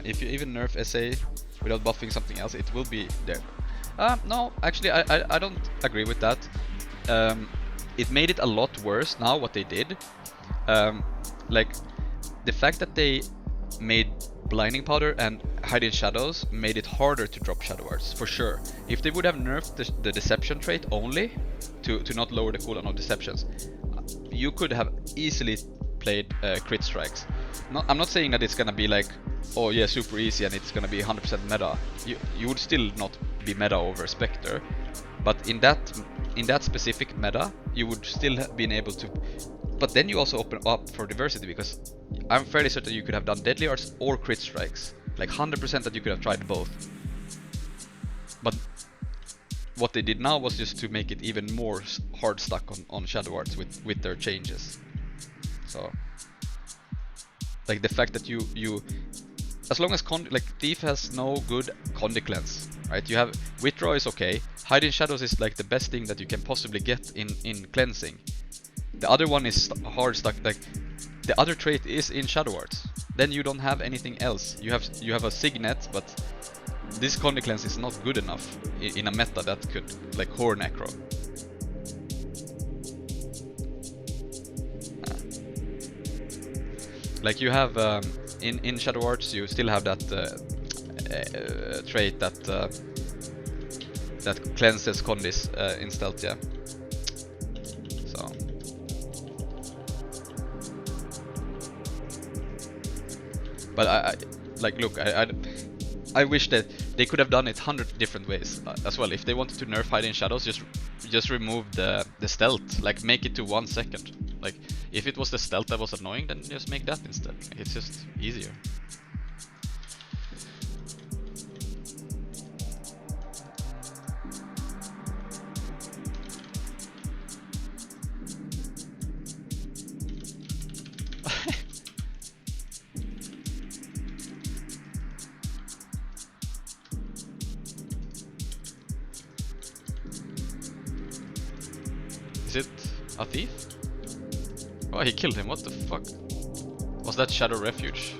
If you even nerf SA without buffing something else, it will be there. No, actually I don't agree with that. It made it a lot worse now what they did. Like the fact that they made Blinding Powder and Hide in Shadows made it harder to drop Shadow Arts, for sure. If they would have nerfed the Deception trait only, to not lower the cooldown of Deceptions, you could have easily played crit strikes. I'm not saying that it's gonna be like, oh yeah, super easy and it's gonna be 100% meta. You would still not be meta over Spectre, but in that specific meta, you would still have been able to. But then you also open up for diversity, because I'm fairly certain you could have done Deadly Arts or Crit Strikes. Like 100% that you could have tried both. But what they did now was just to make it even more hard stuck on Shadow Arts with their changes. So, like the fact that you as long as like Thief has no good Condi cleanse, right? You have Withdraw is okay. Hide in Shadows is like the best thing that you can possibly get in cleansing. The other one is hard stuck. Like the other trait is in Shadow Arts. Then you don't have anything else. You have a Signet, but this Condi cleanse is not good enough in a meta that could like Horror Necro. Like you have in Shadow Arts, you still have that trait that cleanses Condis in stealth, yeah. So. But I like look, I wish that they could have done it 100 different ways as well. If they wanted to nerf Hide in Shadows, just remove the stealth, like make it to 1 second. Like if it was the stealth that was annoying, then just make that instead. It's just easier. Is it a thief? Oh, he killed him, what the fuck? Was that Shadow Refuge?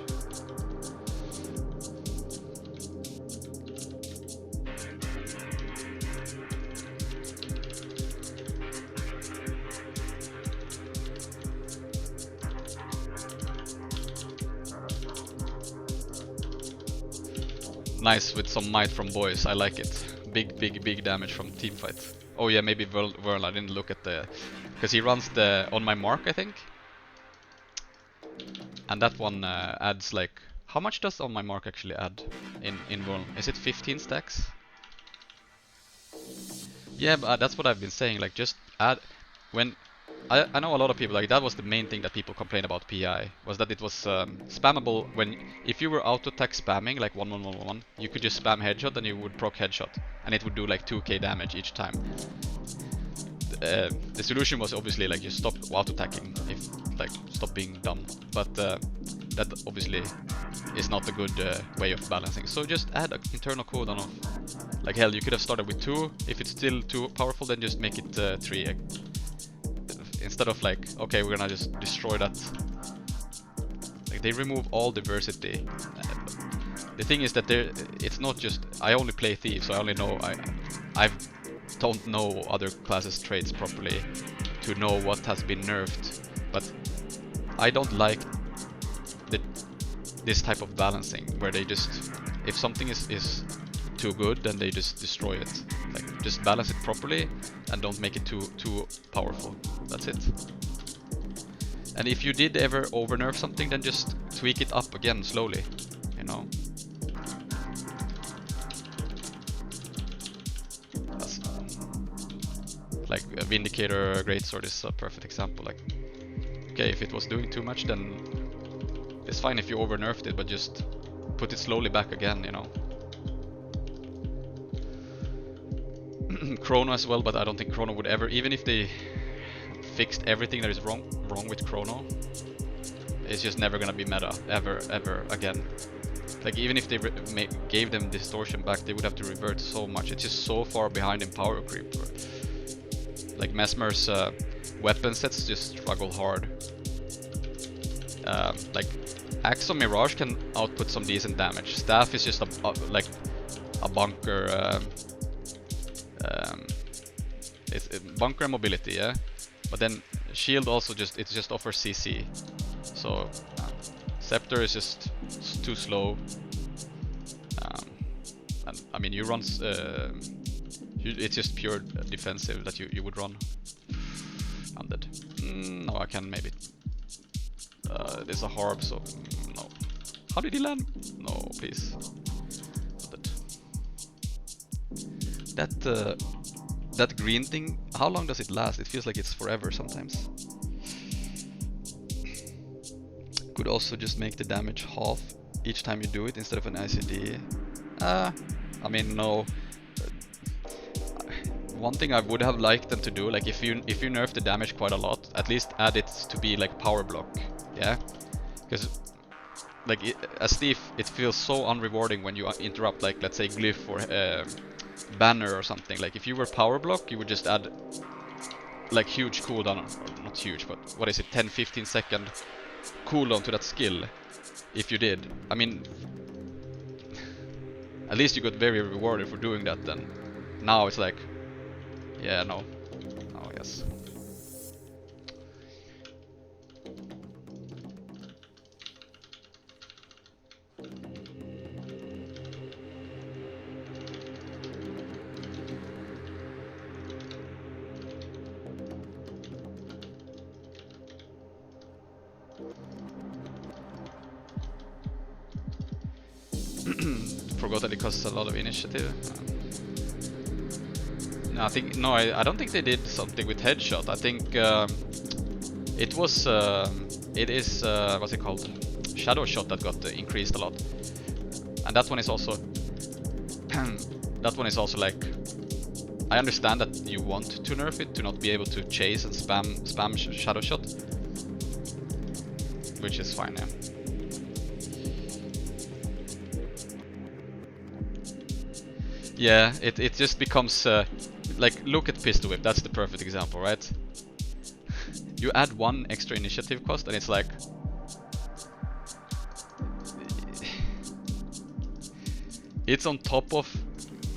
Nice, with some might from boys, I like it. Big damage from teamfight. Oh yeah, maybe Whirl, I didn't look at the... Because he runs the On My Mark, I think. And that one adds like... How much does On My Mark actually add in Whirl? Is it 15 stacks? Yeah, but that's what I've been saying, like just add... When... I know a lot of people, like that was the main thing that people complain about PI, was that it was spammable when... If you were auto-attack spamming, like 1-1-1-1, you could just spam headshot and you would proc headshot. And it would do like 2k damage each time. The solution was obviously like you stop auto-attacking, if like stop being dumb. But that obviously is not a good way of balancing. So just add an internal cooldown of... Like hell, you could have started with 2, if it's still too powerful then just make it 3. Instead of like, okay, we're gonna just destroy that. Like they remove all diversity. The thing is that it's not just, I only play Thief, so I only know, I don't know other classes' traits properly to know what has been nerfed. But I don't like this type of balancing, where they just, if something is too good, then they just destroy it. Like just balance it properly and don't make it too powerful. That's it. And if you did ever overnerf something, then just tweak it up again slowly, you know. Like Vindicator Greatsword is a perfect example. Like, okay, if it was doing too much, then it's fine if you over nerfed it, but just put it slowly back again, you know. Chrono as well, but I don't think Chrono would ever, even if they fixed everything that is wrong with Chrono, it's just never gonna be meta ever again. Like, even if they gave them distortion back, they would have to revert so much. It's just so far behind in power creep. Like Mesmer's weapon sets just struggle hard. Like Axe on Mirage can output some decent damage. Staff is just like a bunker. It's bunker and mobility, yeah. But then shield also just offers CC. So Scepter is just too slow. And I mean, you run. It's just pure defensive that you would run. Undead. No, I can maybe. There's a harp, so no. How did he land? No, please. That green thing. How long does it last? It feels like it's forever sometimes. Could also just make the damage half each time you do it instead of an ICD. I mean, no. One thing I would have liked them to do, like if you nerf the damage quite a lot, at least add it to be like power block, yeah? Because like as Steve, it feels so unrewarding when you interrupt, like let's say Glyph or Banner or something. Like if you were power block, you would just add like huge cooldown, or not huge, but what is it, 10-15 second cooldown to that skill. If you did, I mean, at least you got very rewarded for doing that then. Now it's like, yeah, no, yes. Forgot that it costs a lot of initiative. No, I don't think they did something with headshot. I think it was it is what's it called? Shadow shot that got increased a lot, and that one is also that one is also like, I understand that you want to nerf it to not be able to chase and spam shadow shot, which is fine, yeah. Yeah, it just becomes like, look at Pistol Whip, that's the perfect example, right? You add one extra initiative cost and it's like, it's on top of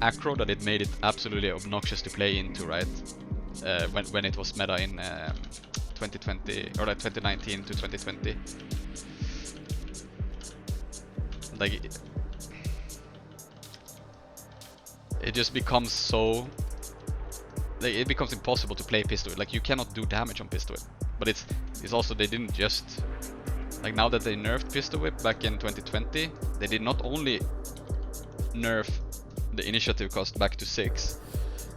Acro that it made it absolutely obnoxious to play into, right? When it was meta in 2020 or like 2019 to 2020. Like it just becomes so, like, it becomes impossible to play Pistol Whip. Like, you cannot do damage on Pistol Whip. But it's also, they didn't just, like, now that they nerfed Pistol Whip back in 2020, they did not only nerf the initiative cost back to 6,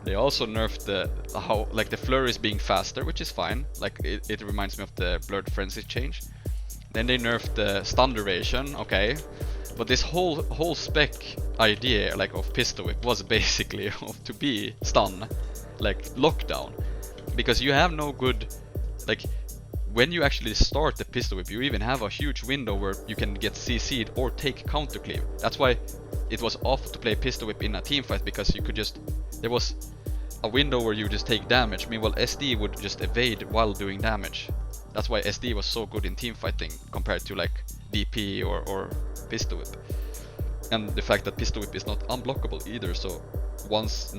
they also nerfed the flurries being faster, which is fine. Like, it reminds me of the Blurred Frenzy change. Then they nerfed the stun duration, okay. But this whole spec idea, like, of Pistol Whip was basically to be stun, like lockdown, because you have no good, like, when you actually start the Pistol Whip, you even have a huge window where you can get CC'd or take counter cleave. That's why it was off to play Pistol Whip in a team fight, because you could just, there was a window where you just take damage. Meanwhile, SD would just evade while doing damage. That's why SD was so good in team fighting compared to like DP or Pistol Whip. And the fact that Pistol Whip is not unblockable either, so once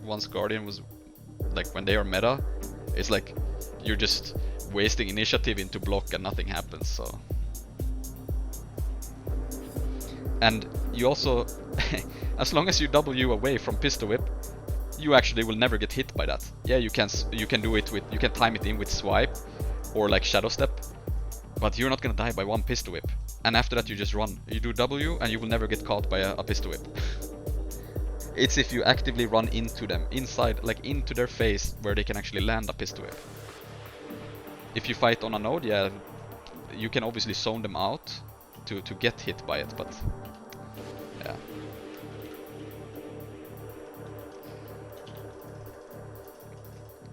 once Guardian was, like, when they are meta, it's like you're just wasting initiative into block and nothing happens, so. And you also, as long as you W away from Pistol Whip, you actually will never get hit by that. Yeah, you can do it with, you can time it in with swipe or like shadow step, but you're not gonna die by one Pistol Whip. And after that you just run. You do W and you will never get caught by a Pistol Whip. It's if you actively run into them, inside, like into their face, where they can actually land a pistol whip. If you fight on a node, yeah, you can obviously zone them out to get hit by it, but yeah.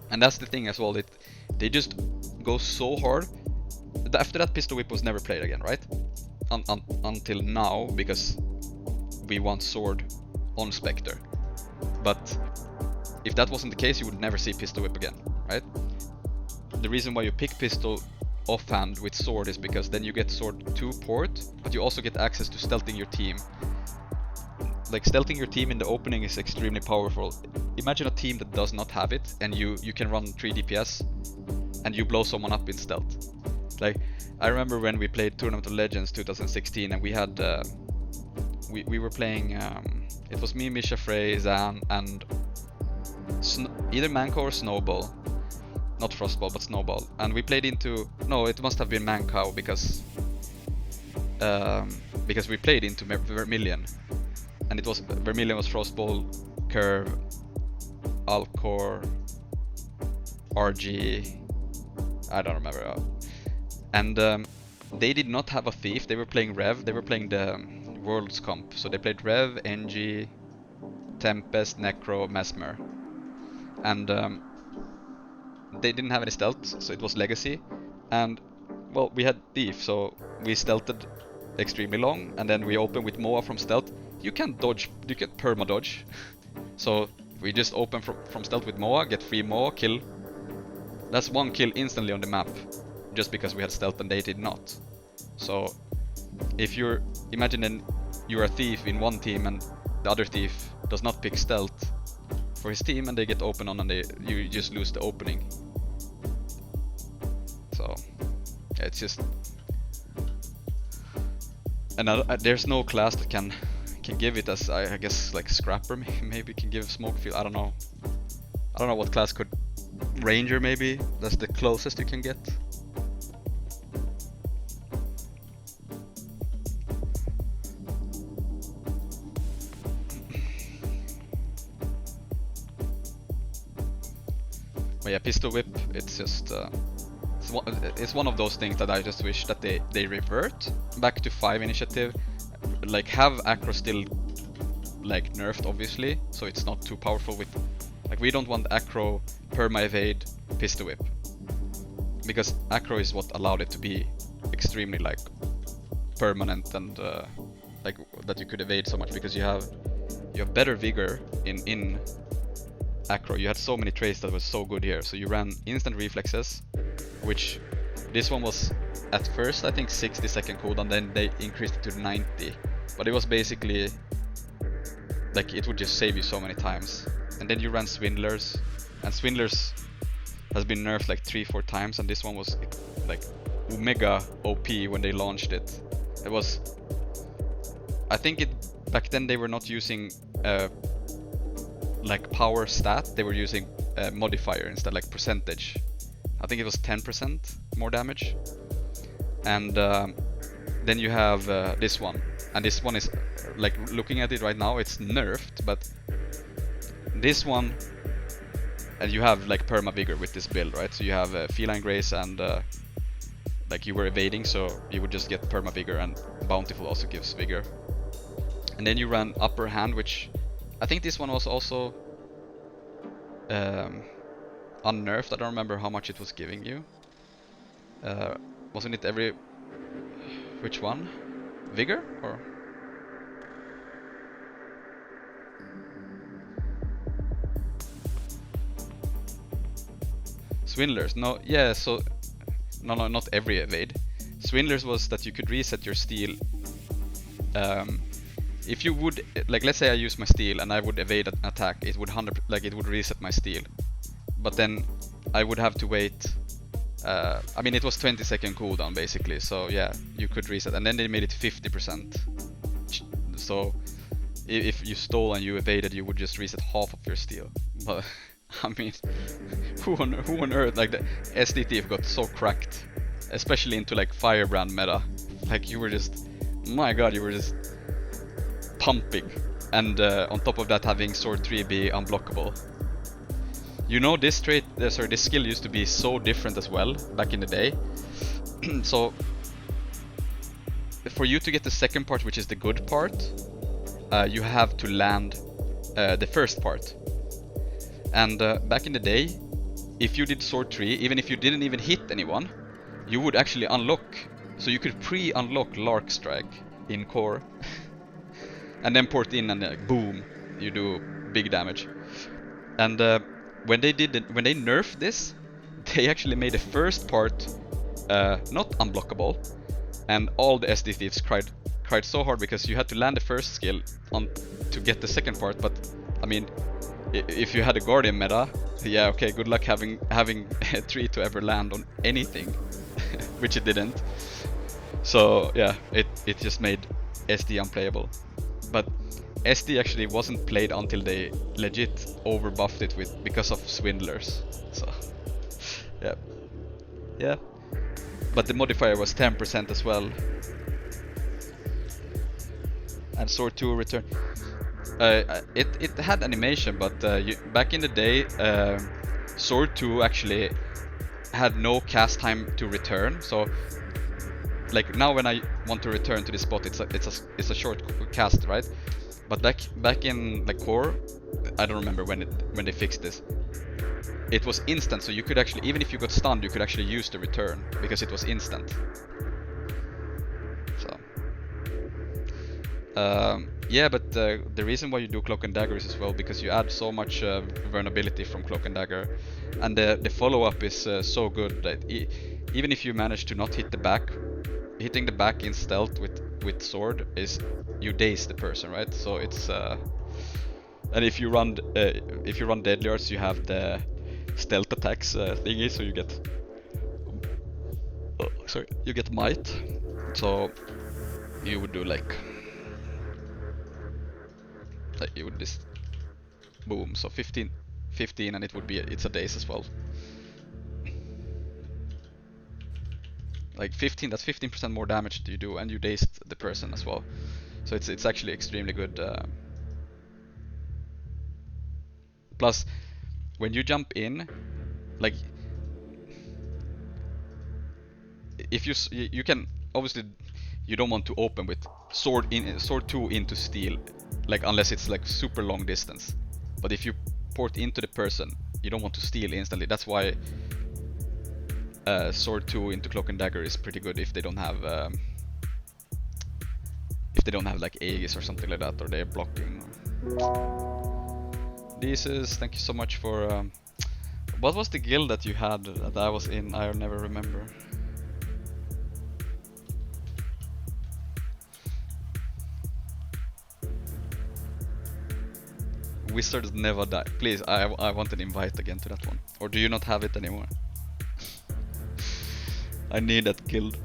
And that's the thing as well, they just go so hard. After that, pistol whip was never played again, right? Until now, because we want sword on Spectre. But if that wasn't the case, you would never see pistol whip again, right? The reason why you pick pistol offhand with sword is because then you get sword to port, but you also get access to stealthing your team. Like, stealthing your team in the opening is extremely powerful. Imagine a team that does not have it, and you can run 3 DPS, and you blow someone up in stealth. Like, I remember when we played Tournament of Legends 2016, and we had we were playing. It was me, Misha, Frey, Zan, and either Manco or Snowball. Not Frostball, but Snowball. And we played into... No, it must have been Mancow, because we played into Vermilion. And it was... Vermilion was Frostball, Curve, Alcor, RG... I don't remember. And they did not have a Thief, they were playing Rev, they were playing the World's Comp. So they played Rev, NG, Tempest, Necro, Mesmer. And they didn't have any stealth, so it was Legacy. And, well, we had Thief, so we stealthed extremely long, and then we opened with Moa from stealth. You can dodge, you can perma-dodge. So we just open from stealth with Moa, get free Moa, kill. That's one kill instantly on the map, just because we had stealth and they did not. So if you're, imagine then you're a thief in one team and the other thief does not pick stealth for his team, and they get open on, and you just lose the opening. So yeah, it's just, and there's no class that can give it, as I guess, like Scrapper maybe can give smoke field. I don't know what class could. Ranger maybe, that's the closest you can get. But yeah, pistol whip, it's just it's one of those things that I just wish that they revert back to 5 initiative. Like, have Acro still like nerfed, obviously, so it's not too powerful with, like, we don't want Acro perma evade pistol whip, because Acro is what allowed it to be extremely like permanent and like that you could evade so much, because you have better vigor in Acro. You had so many traits that was so good here. So you ran instant reflexes, which this one was at first I think 60-second cooldown, then they increased it to 90, but it was basically like it would just save you so many times. And then you ran Swindlers, and Swindlers has been nerfed like 3-4 times, and this one was like mega OP when they launched it. It was, I think back then they were not using like power stat, they were using modifier instead, like percentage. I think it was 10% more damage. And then you have this one, and this one is, like, looking at it right now, it's nerfed, but this one, and you have like perma vigor with this build, right? So you have feline grace, and like you were evading, so you would just get perma vigor, and bountiful also gives vigor. And then you ran upper hand, which I think this one was also unnerfed. I don't remember how much it was giving you. Wasn't it every... which one? Vigor? Or... Swindlers? No, yeah, so... No, not every evade. Swindlers was that you could reset your steel. If you would, like, let's say I use my steel and I would evade an attack, it would it would reset my steel. But then I would have to wait. I mean, it was 20-second cooldown basically, so yeah, you could reset. And then they made it 50%. So if you stole and you evaded, you would just reset half of your steel. But I mean, who on earth, like, the SDTF got so cracked, especially into like Firebrand meta. Like, you were just, my god, you were just pumping. and on top of that having sword 3 be unblockable. You know, this trait, this skill used to be so different as well back in the day. So for you to get the second part, which is the good part, you have to land the first part. And back in the day, if you did sword 3, even if you didn't even hit anyone, you would actually unlock. So you could pre-unlock Lark Strike in core, and then port in, and boom, you do big damage. And when they nerfed this, they actually made the first part not unblockable, and all the SD thieves cried so hard because you had to land the first skill to get the second part. But I mean, if you had a Guardian meta, yeah, okay, good luck having 3 to ever land on anything, which it didn't. So yeah, it just made SD unplayable. But SD actually wasn't played until they legit overbuffed it because of swindlers. So yeah. But the modifier was 10% as well. And Sword 2 return. It had animation, but back in the day, Sword 2 actually had no cast time to return. So like now when I want to return to this spot, it's a short cast, right? But back in like core, I don't remember when they fixed this. It was instant, so you could actually, even if you got stunned, you could actually use the return because it was instant. So yeah, but the reason why you do Cloak and Dagger is as well because you add so much vulnerability from Cloak and Dagger, and the follow-up is so good that even if you manage to not hit the back, hitting the back in stealth with sword is you daze the person, right? So it's and if you run deadly arts, you have the stealth attacks thingy, so you get you get might. So you would do like you would just boom, so 15 and it's a daze as well. Like 15, that's 15% more damage that you do, and you dazed the person as well. So it's actually extremely good. Plus, when you jump in, like if you can obviously you don't want to open with sword 2 into steel, like unless it's like super long distance. But if you port into the person, you don't want to steal instantly. That's why sword 2 into Cloak and Dagger is pretty good if they don't have like Aegis or something like that, or they're blocking. This is, thank you so much for what was the guild that you had that I was in? I'll never remember. Wizards never die. Please, I want an invite again to that one. Or do you not have it anymore? I need that guild.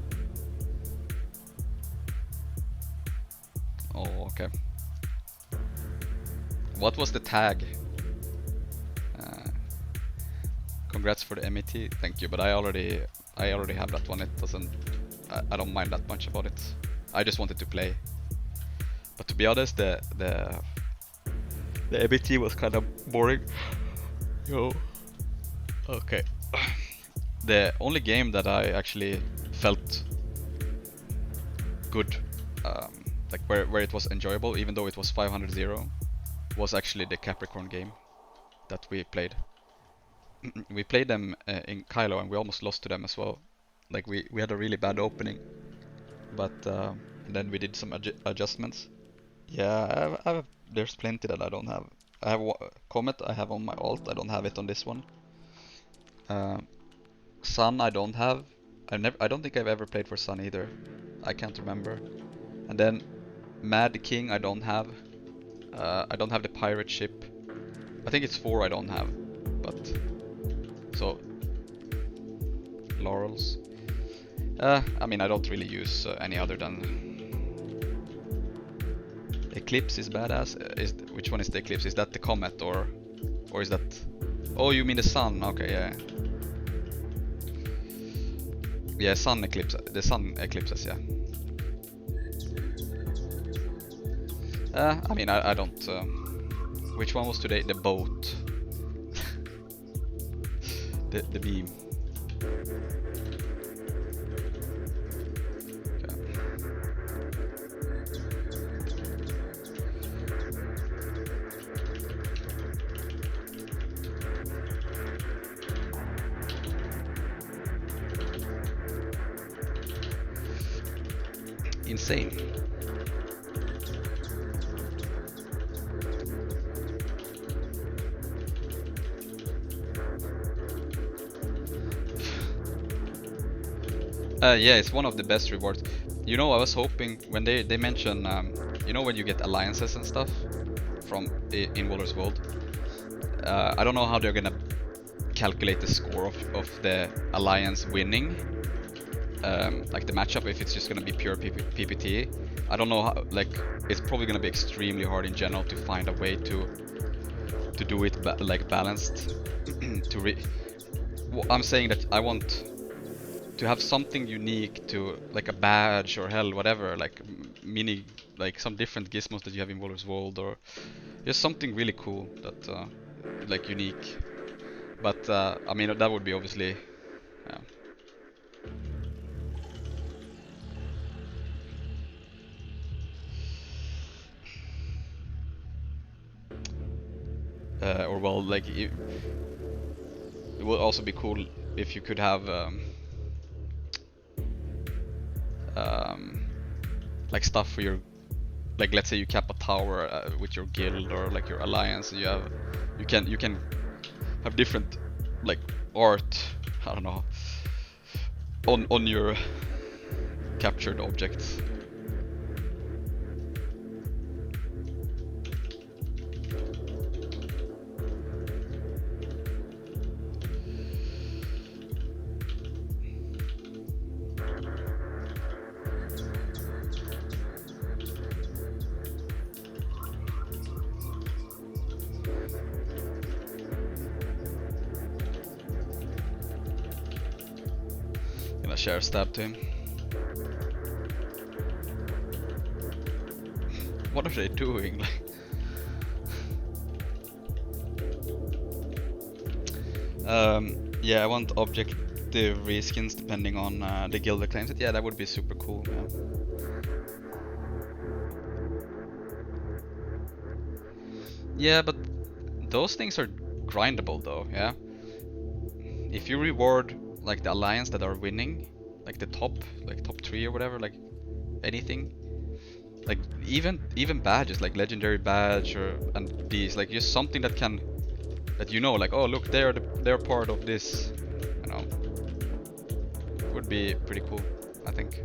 Oh, okay. What was the tag? Congrats for the MET. Thank you, but I already have that one. It doesn't. I don't mind that much about it. I just wanted to play. But to be honest, the MET was kind of boring. Yo. Okay. The only game that I actually felt good, like where it was enjoyable, even though it was 500-0, was actually the Capricorn game that we played. We played them in Kylo, and we almost lost to them as well. Like we had a really bad opening, but then we did some adjustments. Yeah, there's plenty that I don't have. I have Comet, I have on my alt, I don't have it on this one. Sun I don't have. I don't think I've ever played for Sun either. I can't remember. And then Mad King I don't have. I don't have the pirate ship. I think it's 4 I don't have. But so Laurels. I mean, I don't really use any other than Eclipse is badass. Which one is the Eclipse? Is that the Comet or is that? Oh, you mean the Sun? Okay, yeah. Yeah, Sun Eclipse. The Sun eclipses, yeah. I mean, I don't. Which one was today? The boat. the beam. Insane. Yeah, it's one of the best rewards. You know, I was hoping when they mention, you know, when you get alliances and stuff from in Waller's World. I don't know how they're gonna calculate the score of the alliance winning, like the matchup, if it's just gonna be pure PPT. I don't know how, like, it's probably gonna be extremely hard in general to find a way to do it like balanced. I'm saying that I want to have something unique to, like a badge or hell, whatever, like mini, like some different gizmos that you have in Waller's World, or just something really cool that, like unique. But I mean, that would be obviously, yeah. Or well, like it would also be cool if you could have like stuff for your, like let's say you cap a tower with your guild or like your alliance. You can have different like art, I don't know, on your captured objects. Gonna share a stab to him. What are they doing? Yeah, I want objective reskins depending on the guild that claims it. Yeah, that would be super cool. Yeah. Yeah, but those things are grindable though. Yeah. If you reward like the alliance that are winning, like the top 3 or whatever, like anything, like even badges like legendary badge and these, like just something that can, that you know, like, oh look, they're part of this, you know, would be pretty cool, I think.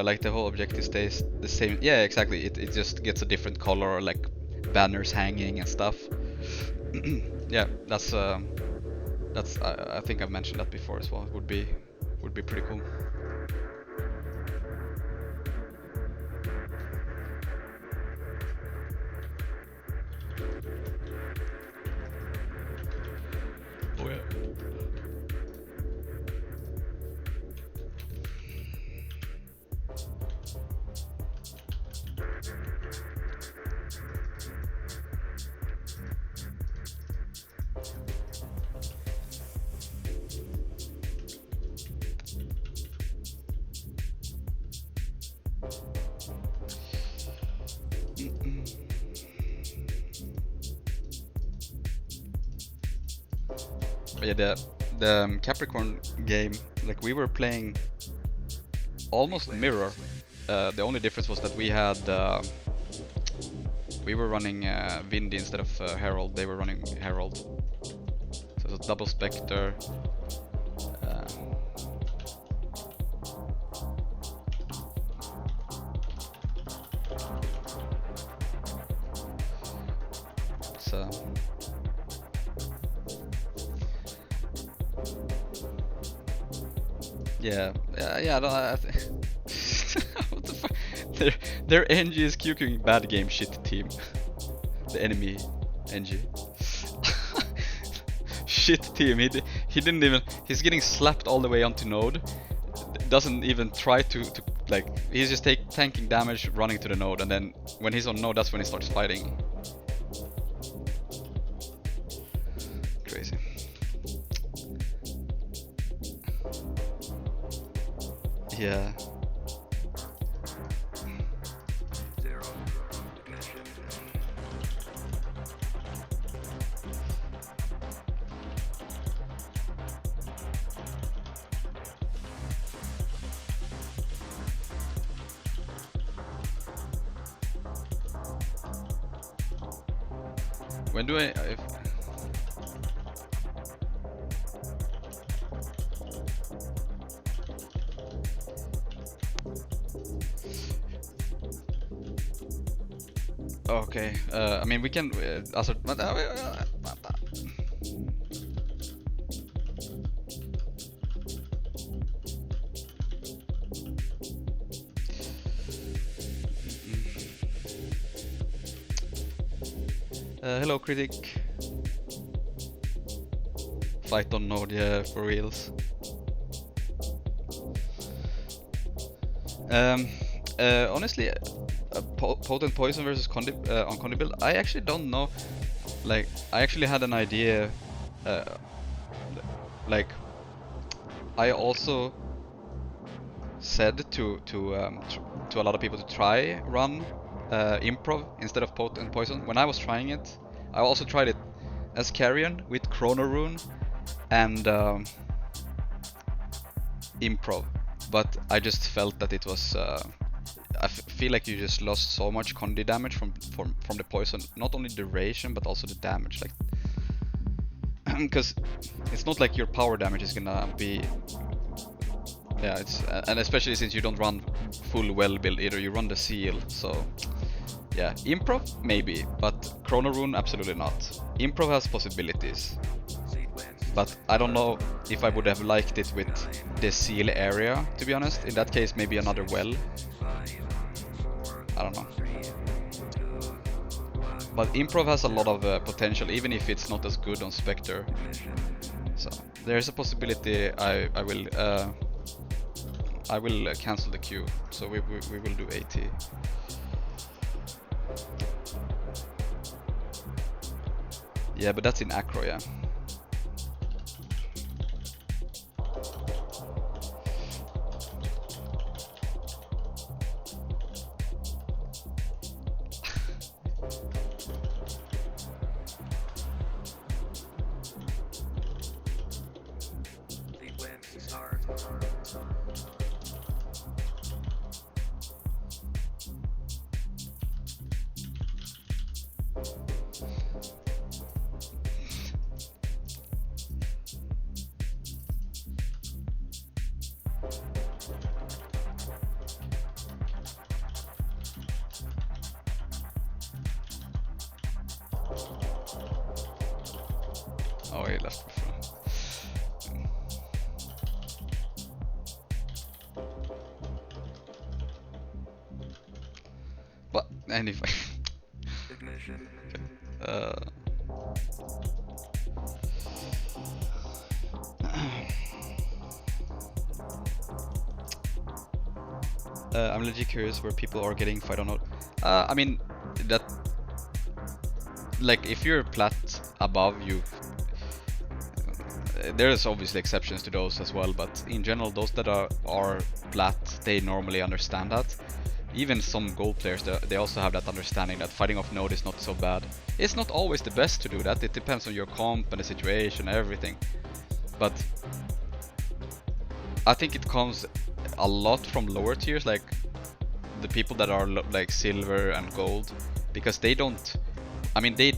Like the whole objective stays the same. Yeah, exactly. It just gets a different color, like banners hanging and stuff. Yeah, that's I think I've mentioned that before as well. It would be pretty cool. Oh yeah. But yeah, the Capricorn game like we were playing almost mirror. The only difference was that we were running Vindy instead of Herald. They were running Herald. So it's a double Spectre. So yeah. What the fuck? Their NG is QQing bad game shit team. The enemy NG. Shit team. He didn't even. He's getting slapped all the way onto node. Doesn't even try to like. He's just tanking damage, running to the node, and then when he's on node, that's when he starts fighting. Crazy. Yeah. When do I... Okay, I mean we can... hello, Critic. Fight on node, yeah, for reals. Honestly, potent poison versus Condi on Condi build, I actually don't know. Like, I actually had an idea. Like, I also said to a lot of people to try run improv instead of potent poison. When I was trying it, I also tried it as Carrion with Chrono Rune and improv, but I just felt that it was I feel like you just lost so much Condi damage from the poison, not only duration but also the damage, like because it's not like your power damage is gonna be, yeah, it's and especially since you don't run full well build either, you run the seal, so yeah, improv maybe, but Chrono Rune absolutely not. Improv has possibilities, but I don't know if I would have liked it with the seal area, to be honest. In that case, maybe another well. I don't know. But improv has a lot of potential, even if it's not as good on Spectre. So there's a possibility I will cancel the queue. So we will do AT. Yeah, but that's in acro, yeah. Oh, he left before. But anyway. Ignition. I'm legit curious where people are getting fight on node. I mean, that, like, if you're plat above, you there's obviously exceptions to those as well, but in general, those that are plat, they normally understand that. Even some gold players, they also have that understanding that fighting off node is not so bad. It's not always the best to do that. It depends on your comp and the situation and everything. But I think it comes a lot from lower tiers, like the people that are like silver and gold, because they don't. I mean, they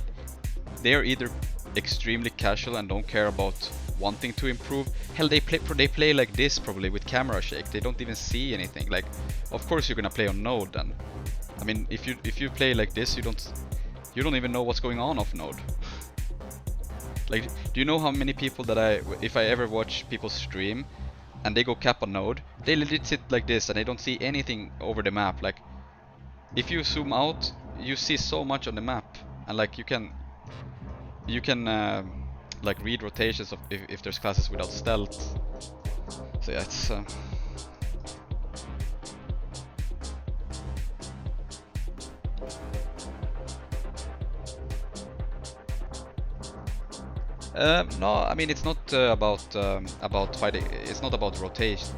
are either extremely casual and don't care about wanting to improve. Hell, they play like this probably with camera shake. They don't even see anything. Like, of course you're gonna play on node then. I mean, if you play like this, you don't even know what's going on off node. Like, do you know how many people that if I ever watch people stream and they go cap on node, they legit sit like this and they don't see anything over the map. Like, if you zoom out, you see so much on the map, and like you can like read rotations of if there's classes without stealth. So yeah, it's no, I mean it's not about fighting. It's not about rotation,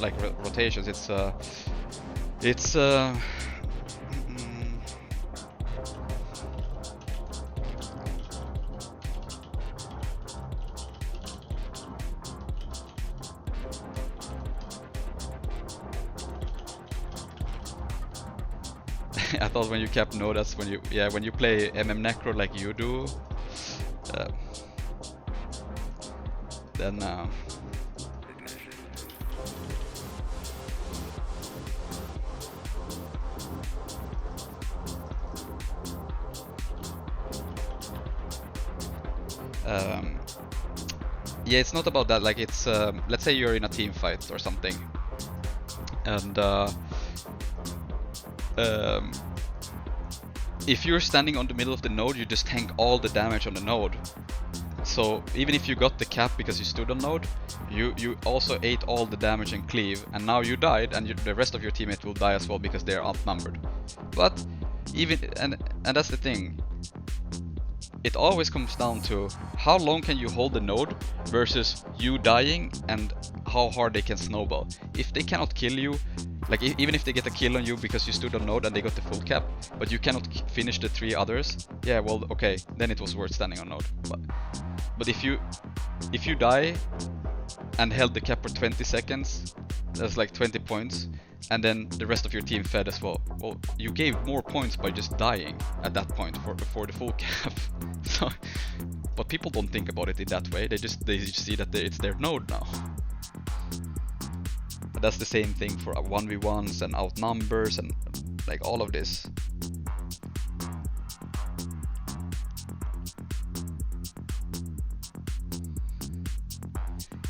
like rotations. It's I thought when you cap node, that's when you play Necro like you do, then yeah, it's not about that. Like, it's let's say you're in a team fight or something, and if you're standing on the middle of the node, you just tank all the damage on the node. So even if you got the cap because you stood on node, you also ate all the damage and cleave, and now you died, and the rest of your teammate will die as well because they're outnumbered. But even and that's the thing. It always comes down to how long can you hold the node versus you dying and how hard they can snowball. If they cannot kill you, like even if they get a kill on you because you stood on node and they got the full cap, but you cannot finish the 3 others, yeah, well, okay, then it was worth standing on node. But if you die and held the cap for 20 seconds, that's like 20 points, and then the rest of your team fed as well. Well, you gave more points by just dying at that point for the full cap. So, but people don't think about it in that way. They just see that it's their node now. But that's the same thing for 1v1s and outnumbers and like all of this.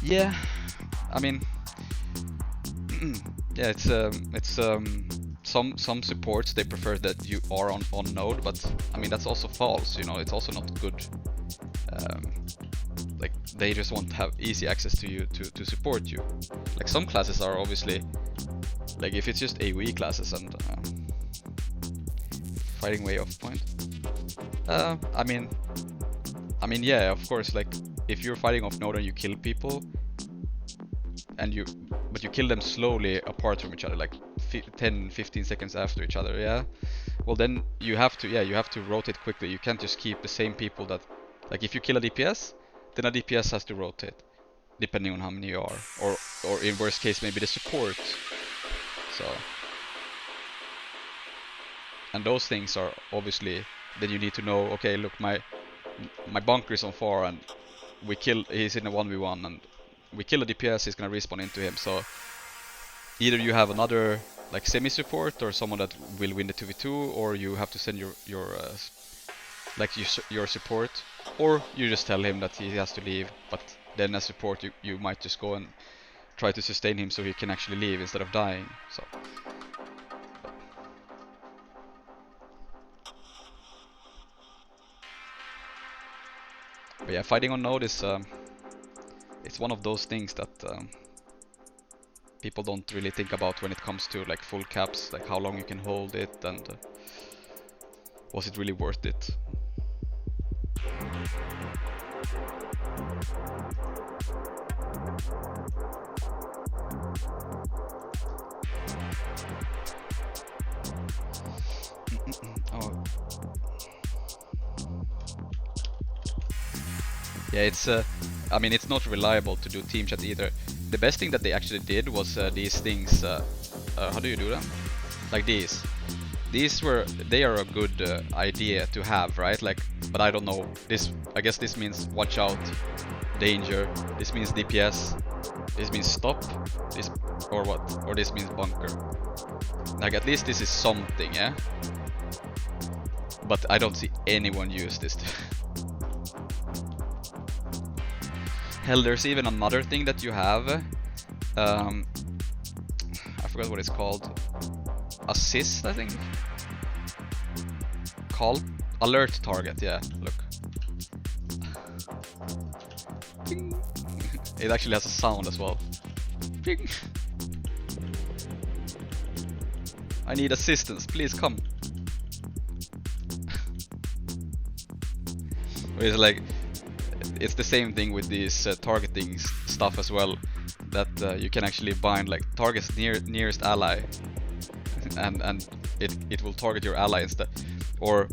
Yeah, I mean, yeah, it's some supports, they prefer that you are on node, but I mean that's also false. You know, it's also not good. Like they just want to have easy access to you to support you. Like some classes are obviously, like if it's just AoE classes and fighting way off point. I mean, yeah, of course. Like if you're fighting off node and you kill people, but you kill them slowly apart from each other, like 10-15 seconds after each other, yeah. Well, then you have to rotate quickly. You can't just keep the same people that, like if you kill a DPS, then a DPS has to rotate, depending on how many you are, or in worst case maybe the support. So, and those things are obviously, then you need to know, okay, look, my bunker is on fire and he's in a 1v1 and we kill a DPS, he's gonna respawn into him. So either you have another like semi-support or someone that will win the 2v2, or you have to send your support, or you just tell him that he has to leave. But then as support, you might just go and try to sustain him so he can actually leave instead of dying. So. But yeah, fighting on node is it's one of those things that people don't really think about when it comes to like full caps, like how long you can hold it and was it really worth it. Oh. Yeah, it's I mean, it's not reliable to do team chat either. the best thing that they actually did was these things. How do you do them? Like these. They are a good idea to have, right? Like, but I don't know. I guess this means watch out, danger. This means DPS. This means stop. This or what? Or this means bunker. Like at least this is something, yeah. But I don't see anyone use this. Hell, there's even another thing that you have. I forgot what it's called. Assist, I think. Call alert target. Yeah, look. Ping. It actually has a sound as well. Ping. I need assistance. Please come. It's like it's the same thing with these targeting stuff as well. That you can actually bind like targets nearest ally, and it will target your ally instead, or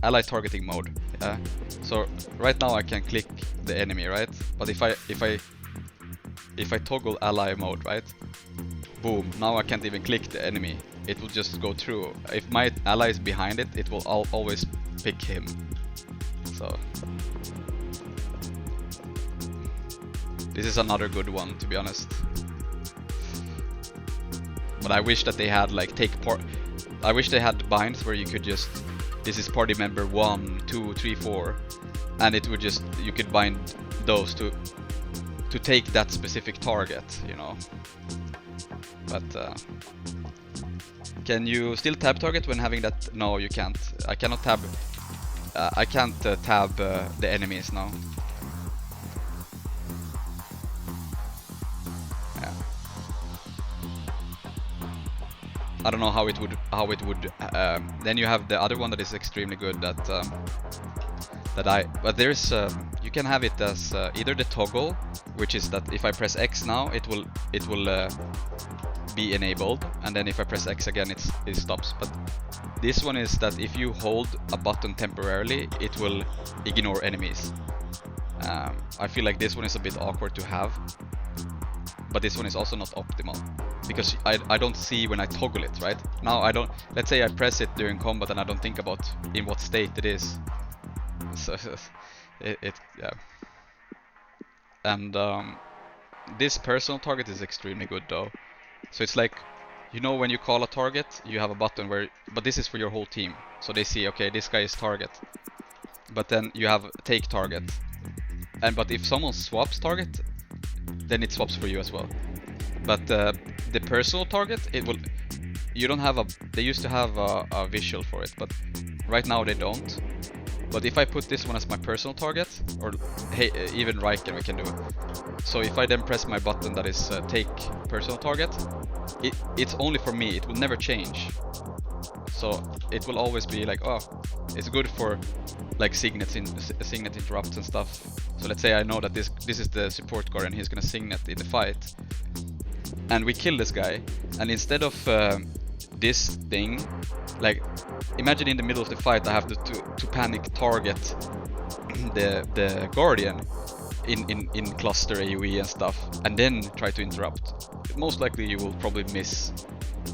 ally targeting mode. Yeah. So right now I can click the enemy, right? But if I toggle ally mode, right? Boom! Now I can't even click the enemy. It will just go through. If my ally is behind it, it will always pick him. So this is another good one, to be honest. But I wish that they had like I wish they had binds where you could just, this is party member 1, 2, 3, 4, and it would just, you could bind those to take that specific target, you know. But can you still tab target when having that? No, you can't. I cannot tab. I can't tab the enemies now. Yeah. I don't know how it would. Then you have the other one that is extremely good. But there's you can have it as either the toggle, which is that if I press X now, it will be enabled, and then if I press X again, it stops. But this one is that if you hold a button temporarily, it will ignore enemies. I feel like this one is a bit awkward to have, but this one is also not optimal because I don't see when I toggle it, right? Now I don't. Let's say I press it during combat and I don't think about in what state it is. So yeah. And this personal target is extremely good though. So it's like, you know, when you call a target, you have a button where, but this is for your whole team. So they see, okay, this guy is target. But then you have take target. But if someone swaps target, then it swaps for you as well. But the personal target, it will, you don't have they used to have a visual for it, but right now they don't. But if I put this one as my personal target, or hey, even Riken, we can do it. So if I then press my button that is take personal target, it's only for me, it will never change. So it will always be like, oh, it's good for like signet interrupts and stuff. So let's say I know that this is the support guard and he's gonna signet in the fight. And we kill this guy, and instead of this thing, like imagine in the middle of the fight I have to panic target the guardian in cluster AoE and stuff, and then try to interrupt. Most likely you will probably miss,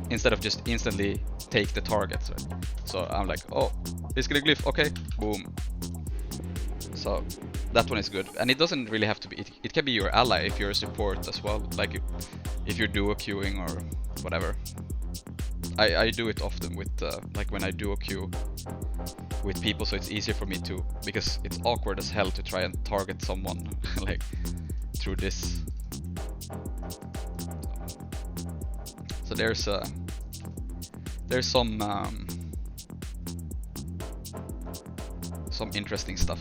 instead of just instantly take the target. So I'm like, oh, he's gonna glyph, okay, boom. So that one is good, and it doesn't really have to be, it can be your ally if you're a support as well, like if you're duo queuing or whatever. I do it often with like when I duo queue with people, so it's easier for me to, because it's awkward as hell to try and target someone like through this. So there's some interesting stuff.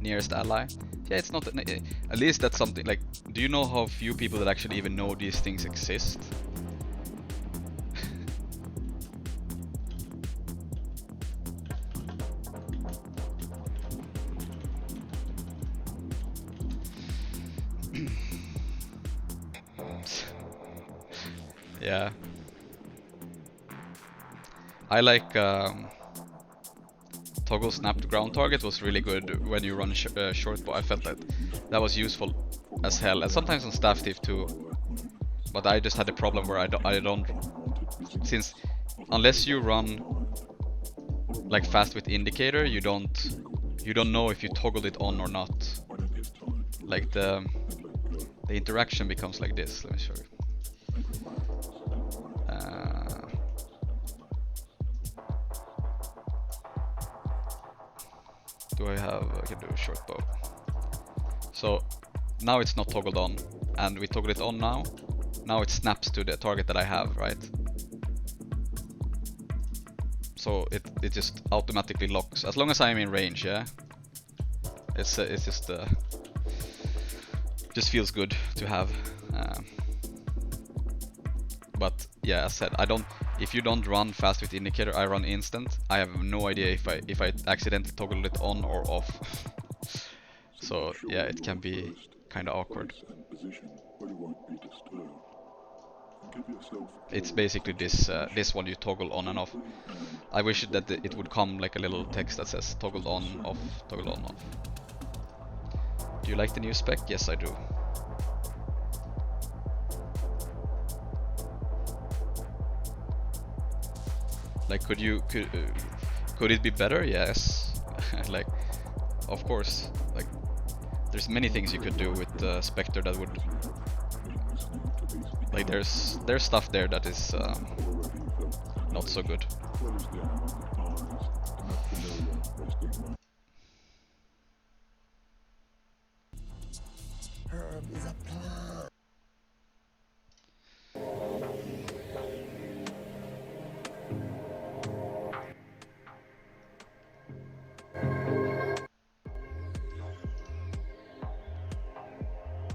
Nearest ally. Yeah, it's not, at least that's something. Like, do you know how few people that actually even know these things exist? Yeah. I like toggle snap ground target was really good when you run short bow. I felt that that was useful as hell, and sometimes on staff thief too. But I just had the problem where I don't since unless you run like fast with indicator, you don't know if you toggled it on or not. Like the interaction becomes like this. Let me show you. I can do a short bow. So now it's not toggled on, and we toggle it on now. Now it snaps to the target that I have, right? So it just automatically locks as long as I'm in range. Yeah, it's just feels good to have. But yeah, as said, if you don't run fast with indicator, I run instant. I have no idea if I accidentally toggle it on or off. So yeah, it can be kind of awkward. It's basically this one you toggle on and off. I wish that it would come like a little text that says toggled on, off, toggle on, off. Do you like the new spec? Yes, I do. Like, could it be better? Yes. Like, of course. Like, there's many things you could do with Spectre that would, like, there's stuff there that is not so good.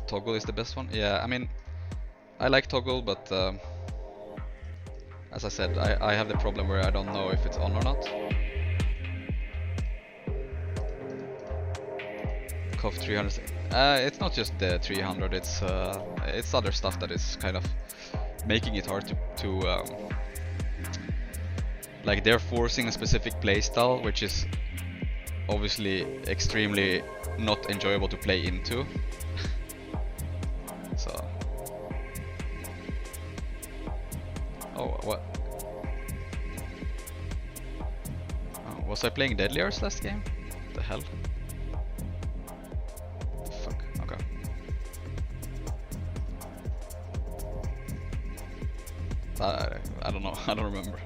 Toggle is the best one. Yeah, I mean, I like toggle, but as I said, I have the problem where I don't know if it's on or not. COF 300. It's not just the 300. It's other stuff that is kind of making it hard to like, they're forcing a specific playstyle, which is obviously extremely not enjoyable to play into. So, oh, what? Oh, was I playing Deadliers last game? What the hell? Fuck. Okay. I don't know. I don't remember.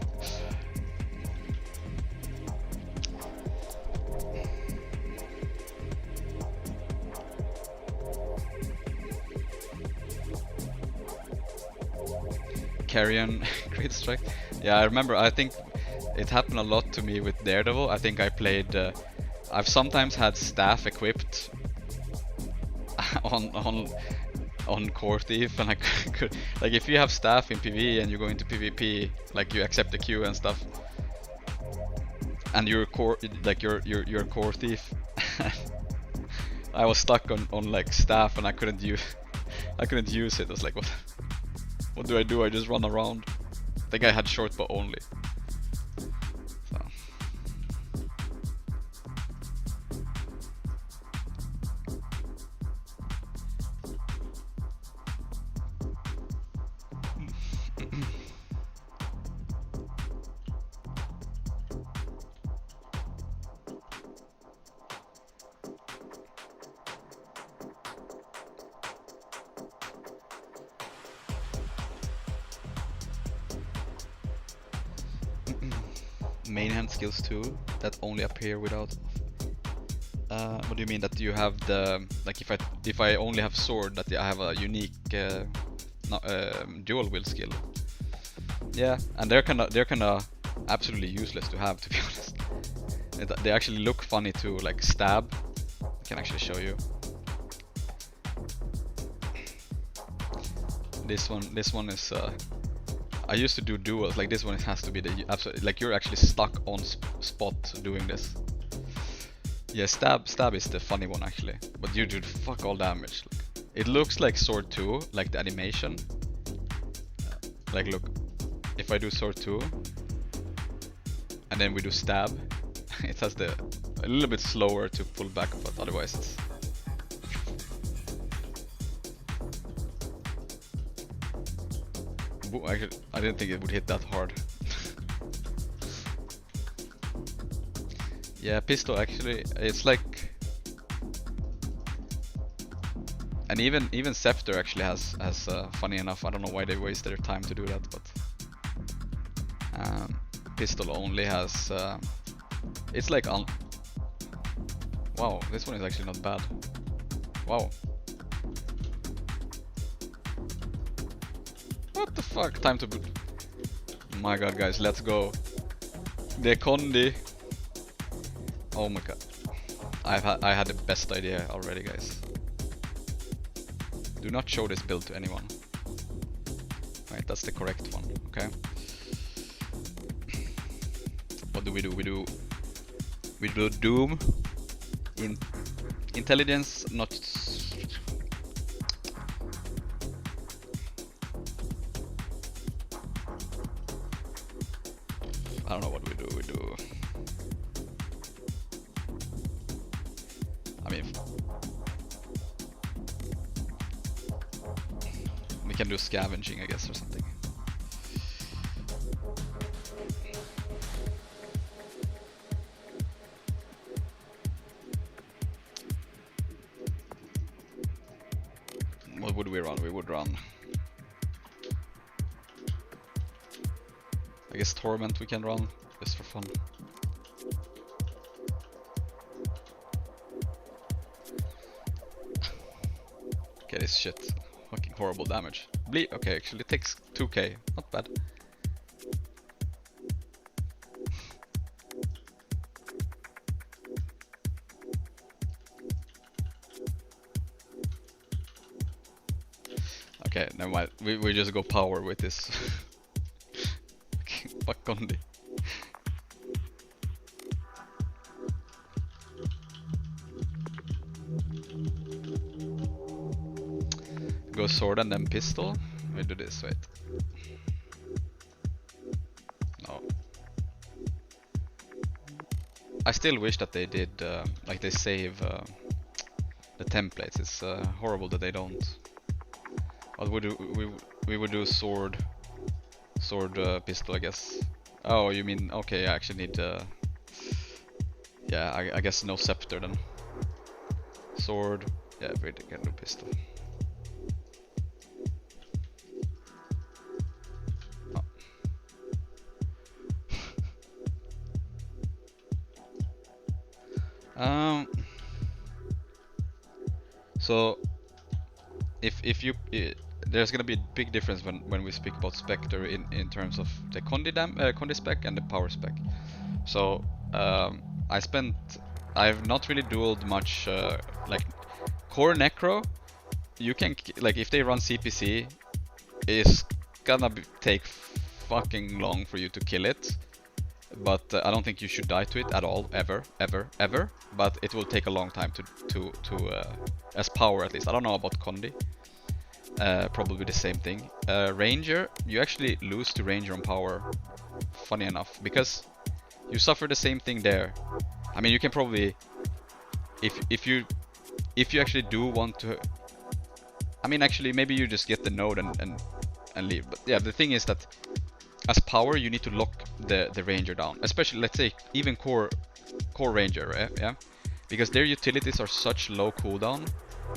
Carrion Great Strike. Yeah, I remember. I think it happened a lot to me with Daredevil. I think I played. I've sometimes had staff equipped on Core Thief, and I could, like, if you have staff in PvE and you go into PvP, like, you accept the queue and stuff, and you're core, like, you're Core Thief. I was stuck on like staff, and I couldn't use it. I was like, what do? I just run around. I think I had short bow only. So. Main hand skills too that only appear without. What do you mean that you have the, like, if I only have sword, that I have a unique dual wield skill? Yeah, and they're kinda absolutely useless to have, to be honest. They actually look funny too, like stab. I can actually show you. This one is. I used to do duels, like this one. It has to be the absolute, like, you're actually stuck on spot doing this. Yeah, stab is the funny one actually, but you do fuck all damage. Like, it looks like sword 2, like the animation. Like, look, if I do sword 2 and then we do stab, it has the a little bit slower to pull back, but otherwise it's... Actually, I didn't think it would hit that hard. Yeah, pistol actually, it's like... And even Scepter actually has funny enough, I don't know why they waste their time to do that, but... Pistol only has... it's like... Wow, this one is actually not bad. Wow. What the fuck? Time to... My god, guys, let's go. The Condi. Oh my god. I had the best idea already, guys. Do not show this build to anyone. Right, that's the correct one, okay? What do? We do Doom. Intelligence, not... I don't know what we do. I mean, we can do scavenging, I guess, or something. What would we run? We would run... I guess Torment we can run, just for fun. Okay, this shit. Fucking horrible damage. Bleed. Okay, actually it takes 2k. Not bad. Okay, never mind. We just go power with this. Fuck Condi. Go sword and then pistol. We do this, wait. No. I still wish that they did, like they save the templates. It's horrible that they don't. What would we would do sword, pistol, I guess. Oh, you mean, okay, I actually need, yeah, I guess no scepter then. Sword, yeah, we can do pistol. So if you there's gonna be a big difference when we speak about Spectre in terms of the Condi spec and the power spec. So I've not really dueled much like core necro. You can like if they run CPC, it's gonna take fucking long for you to kill it. But I don't think you should die to it at all, ever. But it will take a long time to as power at least. I don't know about Condi. Probably the same thing. Ranger, you actually lose to Ranger on power. Funny enough, because you suffer the same thing there. I mean, you can probably, if you actually do want to. I mean, actually, maybe you just get the node and leave. But yeah, the thing is that. As power, you need to lock the ranger down, especially let's say even core ranger, right? Yeah, because their utilities are such low cooldown,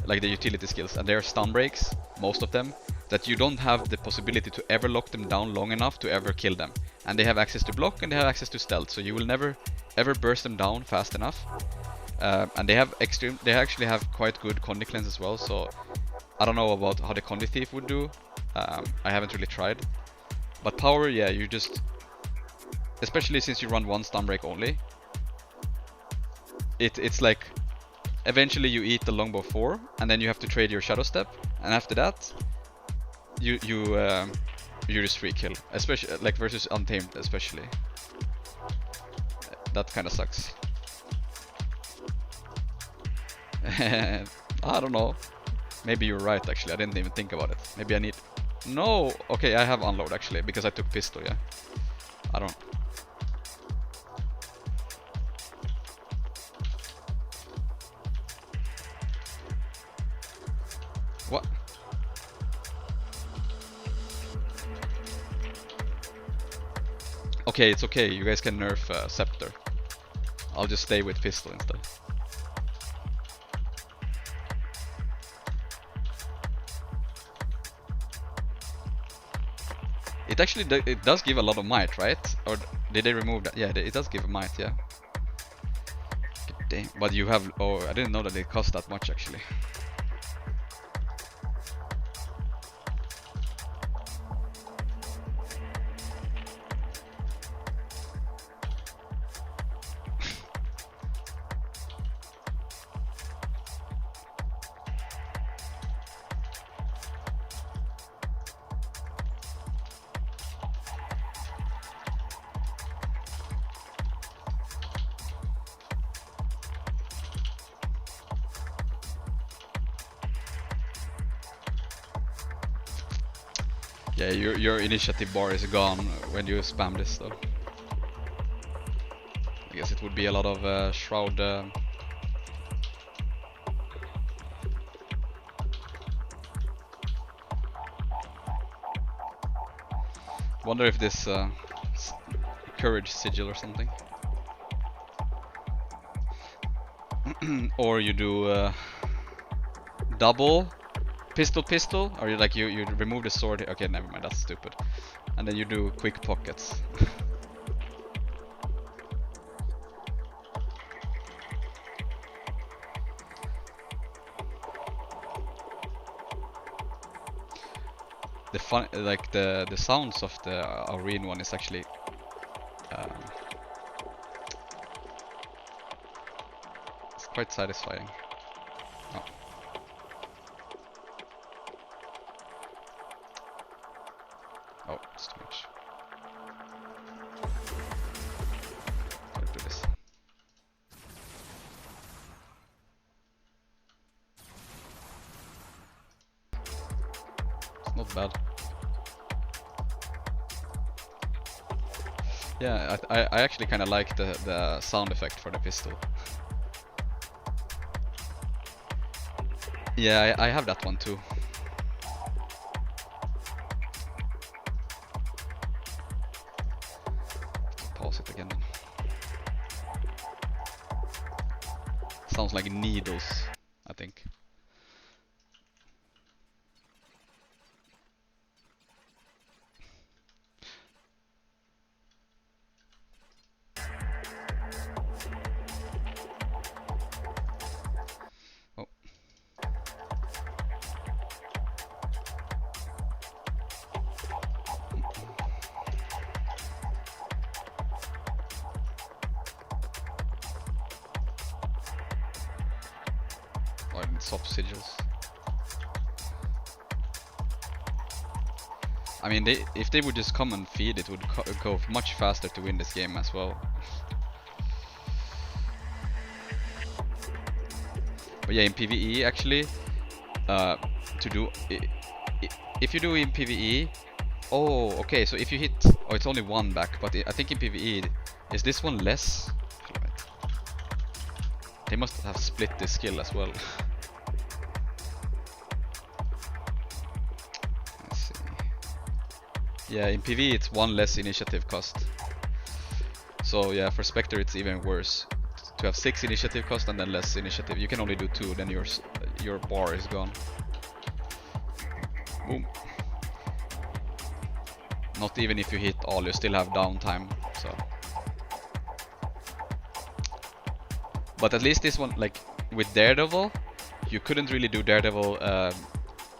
like the utility skills, and they are stun breaks, most of them, that you don't have the possibility to ever lock them down long enough to ever kill them. And they have access to block and they have access to stealth, so you will never ever burst them down fast enough. And they actually have quite good Condi cleanse as well. So I don't know about how the Condi thief would do. I haven't really tried. But power, yeah, you just, especially since you run one stun break only, it's like eventually you eat the longbow 4 and then you have to trade your shadow step, and after that you just free kill, especially like versus untamed, especially. That kind of sucks. I don't know. Maybe you're right, actually. I didn't even think about it. Maybe I need... No! Okay, I have unload, actually, because I took pistol, yeah. I don't... What? Okay, it's okay. You guys can nerf Scepter. I'll just stay with pistol instead. It actually it does give a lot of might, right? Or did they remove that? Yeah, it does give might, yeah. Damn. But you have... Oh, I didn't know that it cost that much actually. Yeah, your initiative bar is gone when you spam this though. I guess it would be a lot of shroud. Wonder if this courage sigil or something, or you do double pistol, or you like you remove the sword. Okay, never mind, that's stupid. And then you do quick pockets. The fun, like the sounds of the Aurene one is actually it's quite satisfying. Oh. Oh, it's too much. Gotta do this. It's not bad. Yeah, I actually kind of like the sound effect for the pistol. Yeah, I have that one too. Pause it again. Sounds like needles, I think. Oh. Oh, I need swap sigils. I mean, if they would just come and feed, it would go much faster to win this game as well. But yeah, in PvE actually, to do if you do in PvE, oh, okay. So if you hit, oh, it's only one back. But I think in PvE, is this one less? They must have split this skill as well. Let's see. Yeah, in PvE it's one less initiative cost. So yeah, for Spectre it's even worse. To have 6 initiative cost and then less initiative. You can only do 2, then your bar is gone. Boom. Not even if you hit all, you still have downtime. So, but at least this one, like with Daredevil, you couldn't really do Daredevil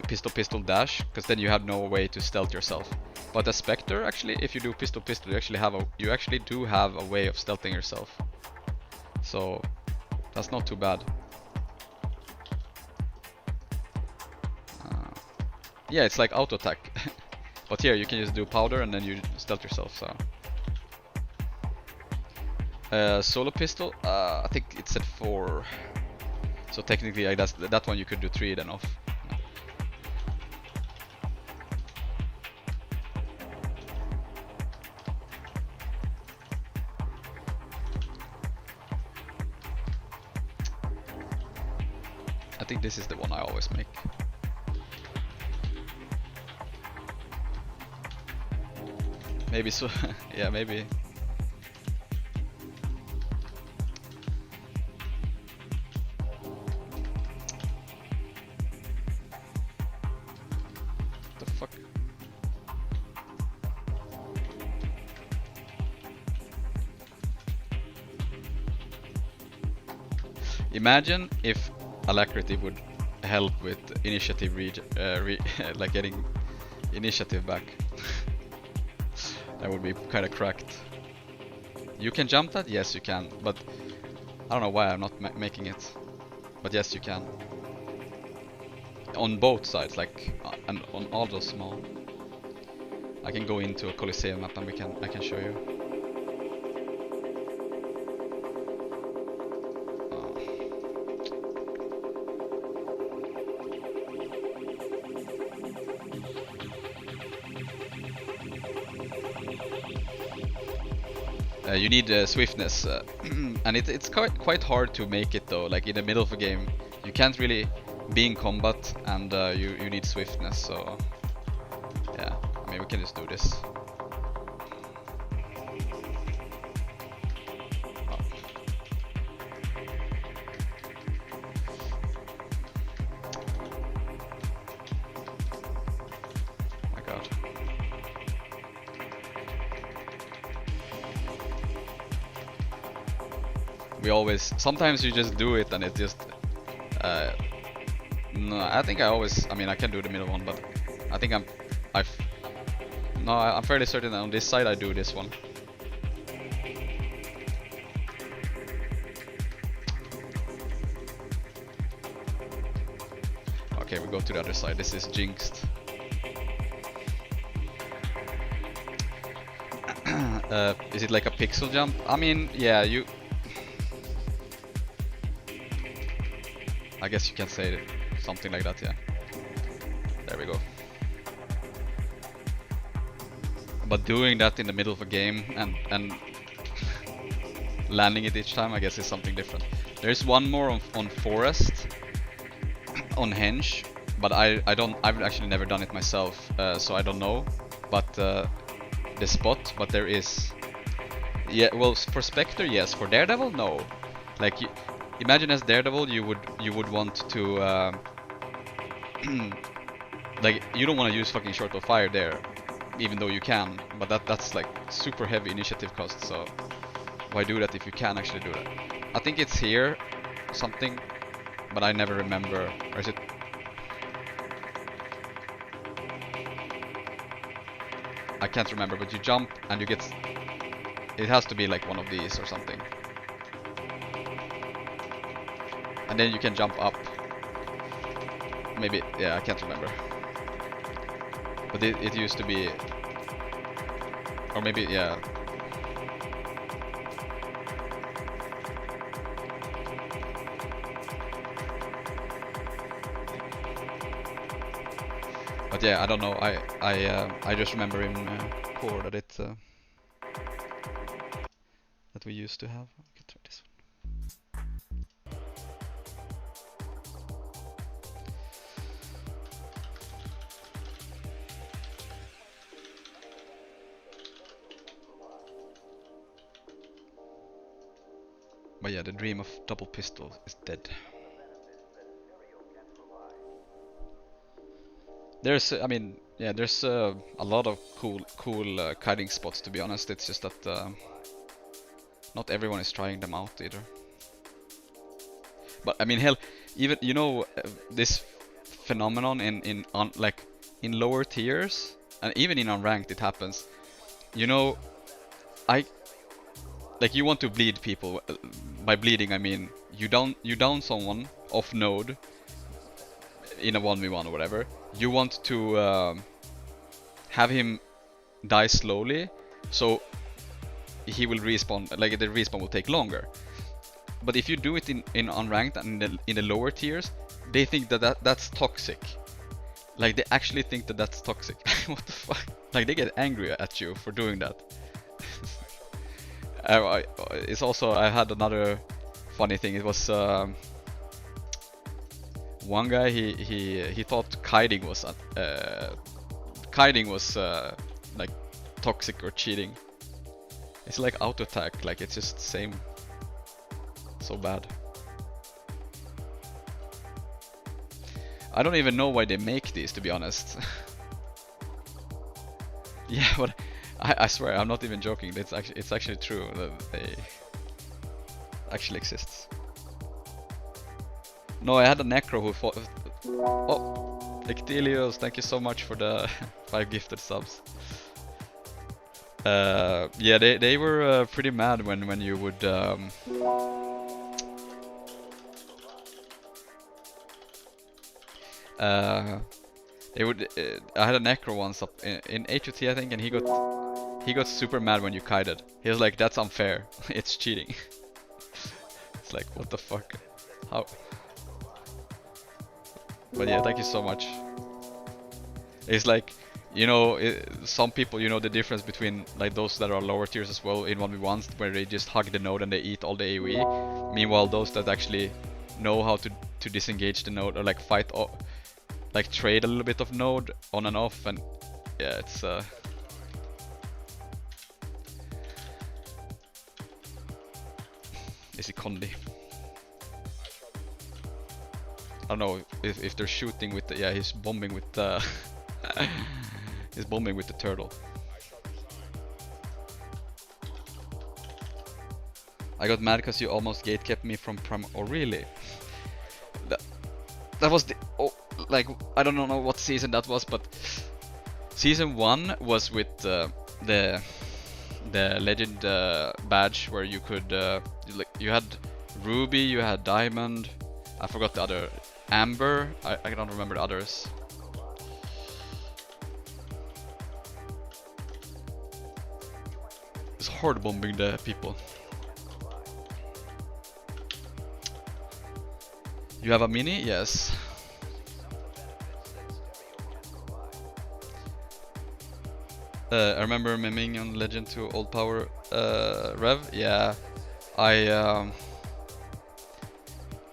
pistol dash, because then you had no way to stealth yourself. But as Spectre, actually, if you do pistol, you actually do have a way of stealthing yourself. So that's not too bad. Yeah, it's like auto attack. But here you can just do powder and then you stealth yourself. So solo pistol, I think it's at 4. So technically, I guess that one you could do 3 then off. I think this is the one I always make. Maybe so. Yeah, maybe. The fuck? Imagine if alacrity would help with initiative like getting initiative back. That would be kind of cracked. You can jump that? Yes, you can. But I don't know why I'm not making it. But yes, you can. On both sides, like and on all those small. I can go into a Colosseum map and I can show you. You need swiftness, and it's quite hard to make it though. Like in the middle of a game, you can't really be in combat, and you need swiftness. So yeah, I mean we can just do this. Oh. My God. We always, sometimes you just do it and it just, no, I think I mean I can do the middle one, but I think I'm fairly certain that on this side I do this one. Okay, we go to the other side, this is jinxed. Is it like a pixel jump? I mean, yeah, I guess you can say it, something like that, yeah. There we go. But doing that in the middle of a game and landing it each time, I guess is something different. There's one more on Forest, on Henge, but I've actually never done it myself, so I don't know. But the spot, but there is. Yeah, well, for Spectre, yes. For Daredevil, no. Like, imagine as Daredevil, you would want to, like, you don't want to use fucking Short of Fire there, even though you can. But that's like super heavy initiative cost. So why do that if you can actually do that? I think it's here, something, but I never remember. Or is it? I can't remember, but you jump and you get. It has to be like one of these or something. And then you can jump up. Maybe, yeah, I can't remember. But it used to be. Or maybe, yeah. But yeah, I don't know. I just remember in core that it that we used to have. I can try this one. But yeah, the dream of double pistol is dead. There's, I mean, yeah, there's a lot of cool kiting spots. To be honest, it's just that not everyone is trying them out either. But I mean, hell, even this phenomenon in lower tiers and even in unranked it happens. You know, you want to bleed people. By bleeding, I mean you down someone off node in a 1v1 or whatever. You want to have him die slowly, so he will respawn. Like the respawn will take longer. But if you do it in unranked and in the lower tiers, they think that's toxic. Like they actually think that's toxic. What the fuck? Like they get angry at you for doing that. It's also, I had another funny thing. It was one guy. He thought kiting was like toxic or cheating. It's like auto attack, like it's just the same. So bad. I don't even know why they make these, to be honest. Yeah, but I swear I'm not even joking. It's actually true that they actually exists. No, I had a necro who fought. Oh, Ictelios, thank you so much for the 5 gifted subs. Yeah, they were pretty mad when you would they would. I had a necro once up in HOT, I think, and he got super mad when you kited. He was like, "That's unfair. It's cheating." It's like, what the fuck? How? But yeah, thank you so much. It's like, you know, some people, you know, the difference between like those that are lower tiers as well in 1v1s where they just hug the node and they eat all the AoE. Meanwhile, those that actually know how to disengage the node or like fight, like trade a little bit of node on and off, and yeah, it's is it Condi? I don't know if they're shooting with the, yeah, he's bombing with the he's bombing with the turtle. I got mad because you almost gatekept me from oh really? That was the, oh, like, I don't know what season that was, but season 1 was with the legend badge where you could you had ruby, you had diamond, I forgot the other, amber, I don't remember the others. It's hard bombing the people. You have a mini? Yes. I remember memeing on Legend to Old Power Rev. Yeah, I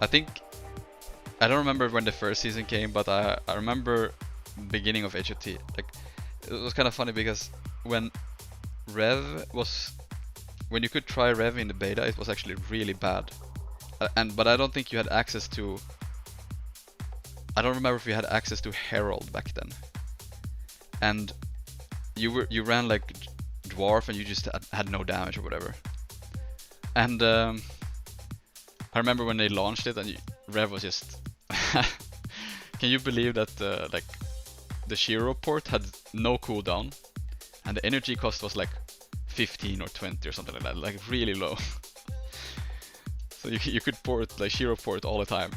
think I don't remember when the first season came, but I remember beginning of HOT. Like, it was kind of funny because when you could try Rev in the beta, it was actually really bad. But I don't think you had access to. I don't remember if you had access to Herald back then. And you ran like dwarf and you just had no damage or whatever. And I remember when they launched it and Rev was just. Can you believe that like the Shiro port had no cooldown, and the energy cost was like 15 or 20 or something like that, like really low. So you could port like Shiro port all the time.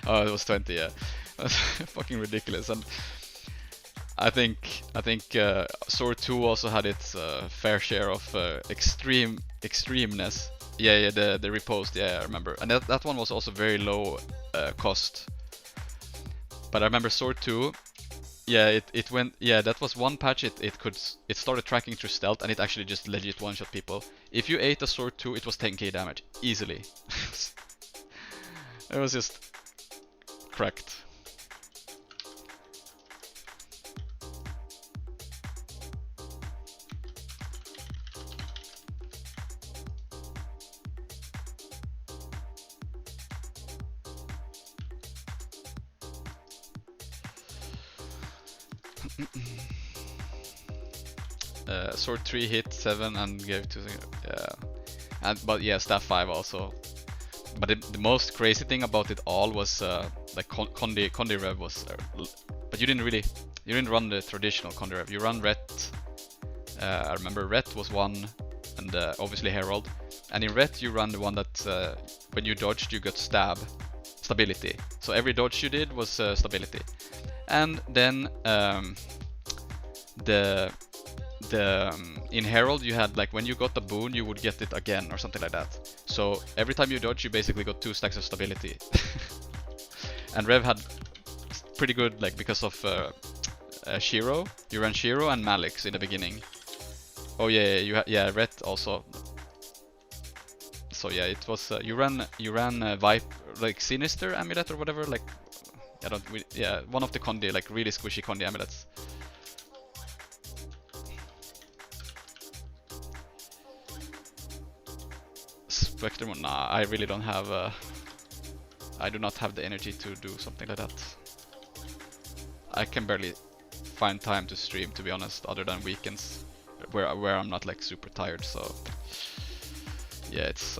Oh, it was 20, yeah. That's fucking ridiculous. And I think Sword 2 also had its fair share of extremeness. Yeah, the repost, yeah, I remember. And that one was also very low cost. But I remember Sword 2, yeah, it went, yeah, that was one patch, it started tracking through stealth and it actually just legit one-shot people. If you ate a Sword 2, it was 10k damage, easily. It was just cracked. Sword 3 hit 7 and gave 2, yeah. But yeah, staff 5 also. But the most crazy thing about it all was like Condi Rev was, but you didn't run the traditional Condi Rev. You run Ret. I remember Ret was one, and obviously Herald. And in Ret you run the one that when you dodged you got stability. So every dodge you did was stability. And then in Herald you had like when you got the boon you would get it again or something like that. So every time you dodge you basically got 2 stacks of stability. And Rev had pretty good, like, because of Shiro. You ran Shiro and Malix in the beginning. Oh yeah, Ret also. So yeah, it was you ran Vipe, like Sinister amulet or whatever, like one of the Condi, like really squishy Condi amulets. Spectre mode? Nah, I really don't have. I do not have the energy to do something like that. I can barely find time to stream, to be honest, other than weekends, where I'm not like super tired. So yeah, it's.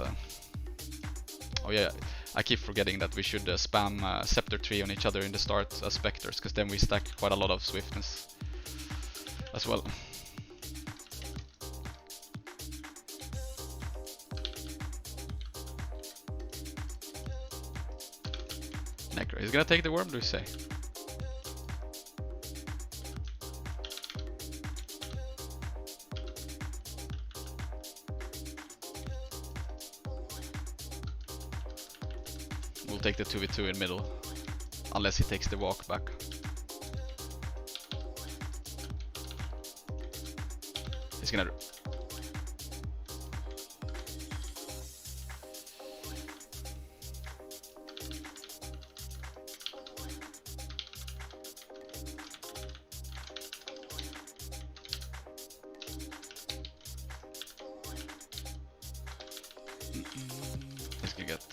Oh yeah, I keep forgetting that we should spam Scepter tree on each other in the start as Spectres, because then we stack quite a lot of swiftness as well. Necro, he's gonna take the worm, do you say? We'll take the 2v2 in middle, unless he takes the walk back. He's gonna... He's gonna get...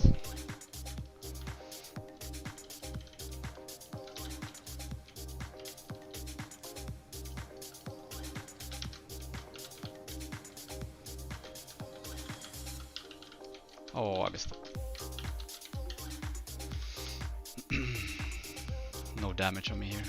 Oh, I missed it. No damage on me here.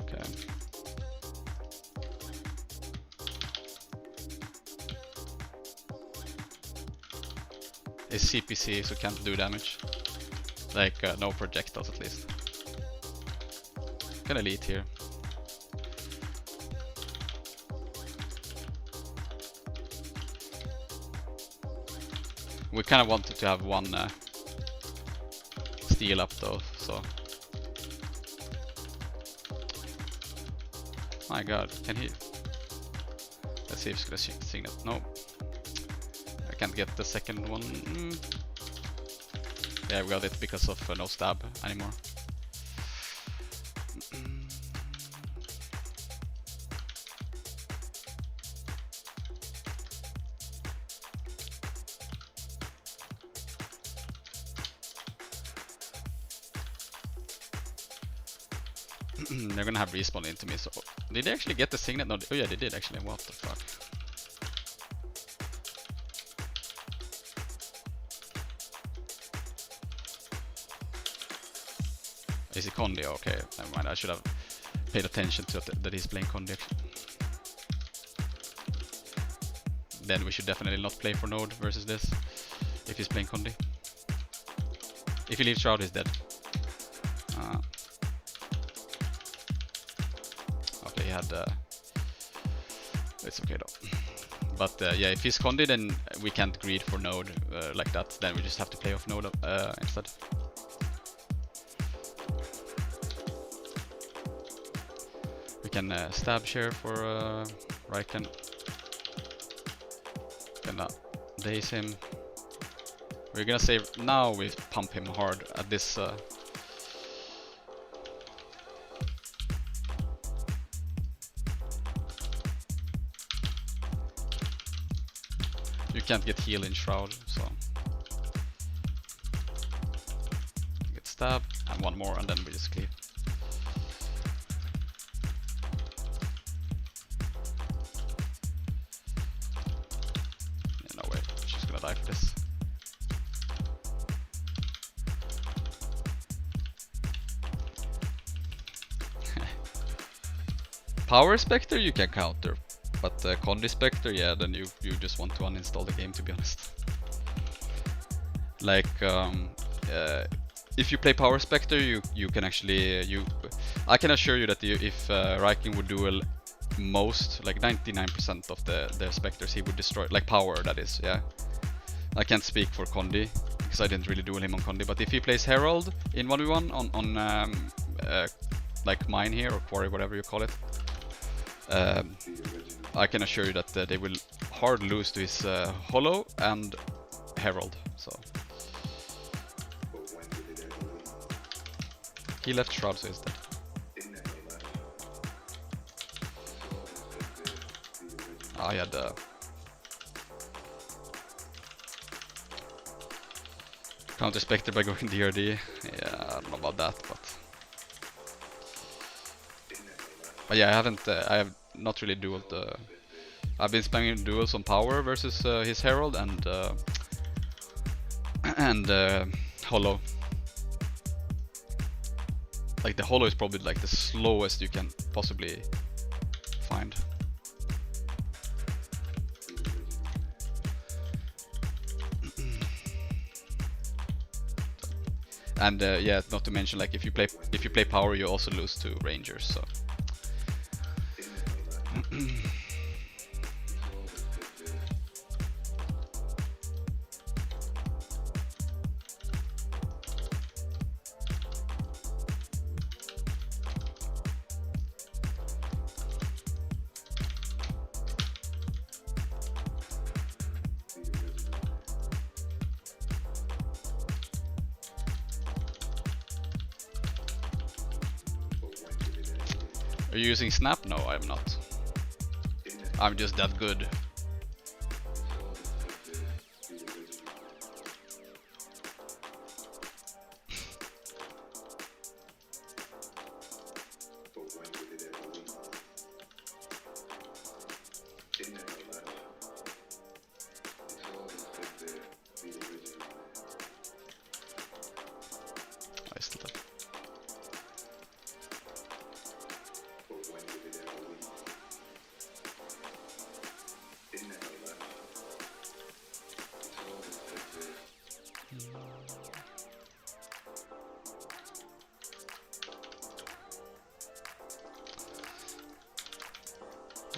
Okay. Is CPC, so can't do damage. Like no projectiles at least. Can elite here. We kind of wanted to have one steal up though, so. My god, can he? Let's see if he's gonna signet. No. I can't get the second one. Yeah, we got it because of no stab anymore. They're gonna have respawn into me, so... Did they actually get the signet? No, oh yeah, they did actually. What the fuck? Is he Condi? Okay, never mind. I should have paid attention to that he's playing Condi. Then we should definitely not play for Node versus this, if he's playing Condi. If he leaves Shroud, he's dead. Okay, he had... it's okay though. But yeah, if he's Condi, then we can't greed for Node like that. Then we just have to play off Node instead. We can stab share for Riken. Gonna daze him. We're gonna save. Now we pump him hard at this. You can't get heal in Shroud, so. Get stabbed, and one more, and then we just cleave. No way, she's gonna die for this. Power Spectre you can counter, but Condi Spectre, yeah, then you just want to uninstall the game, to be honest. Like, if you play Power Spectre, you can actually I can assure you that if Riken would duel most, like 99% of the Spectres, he would destroy, like power, that is, yeah. I can't speak for Condi because I didn't really duel him on Condi, but if he plays Herald in 1v1 on like mine here, or Quarry, whatever you call it, I can assure you that they will hard lose to his Hollow and Herald. So he left Shroud, so he's dead. I had counter Spectre by going DRD. Yeah, I don't know about that, but yeah, I have not really dueled. I've been spamming duels on power versus his Herald and Hollow. Like the Hollow is probably like the slowest you can possibly find. And yeah, not to mention, like if you play power, you also lose to Rangers. So are you using Snap? No, I'm not. I'm just that good. I still have.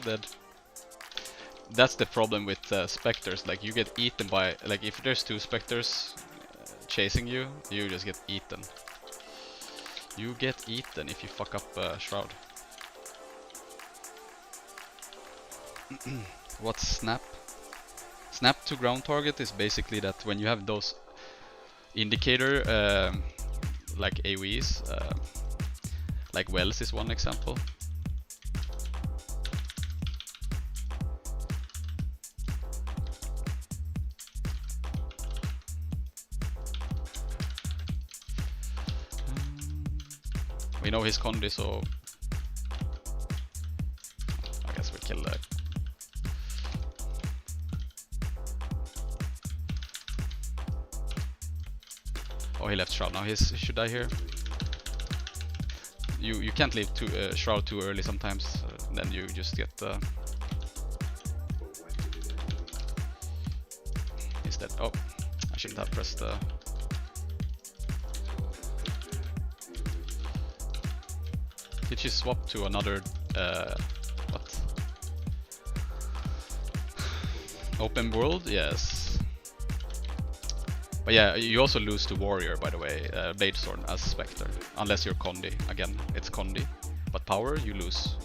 Dead. That's the problem with Spectres, like you get eaten by, like if there's two Spectres chasing you, you just get eaten. You get eaten if you fuck up Shroud. What's Snap? Snap to ground target is basically that when you have those indicator like AoEs, like Wells is one example. We know his Condi, so I guess we kill that. Oh, he left Shroud now. He should die here. You can't leave Shroud too early sometimes. Then you just get. He's dead. Oh, I shouldn't have pressed. Did she swap to another, what? Open world? Yes. But yeah, you also lose to Warrior, by the way, Bladestorm as Spectre. Unless you're Condi. Again, it's Condi. But power, you lose.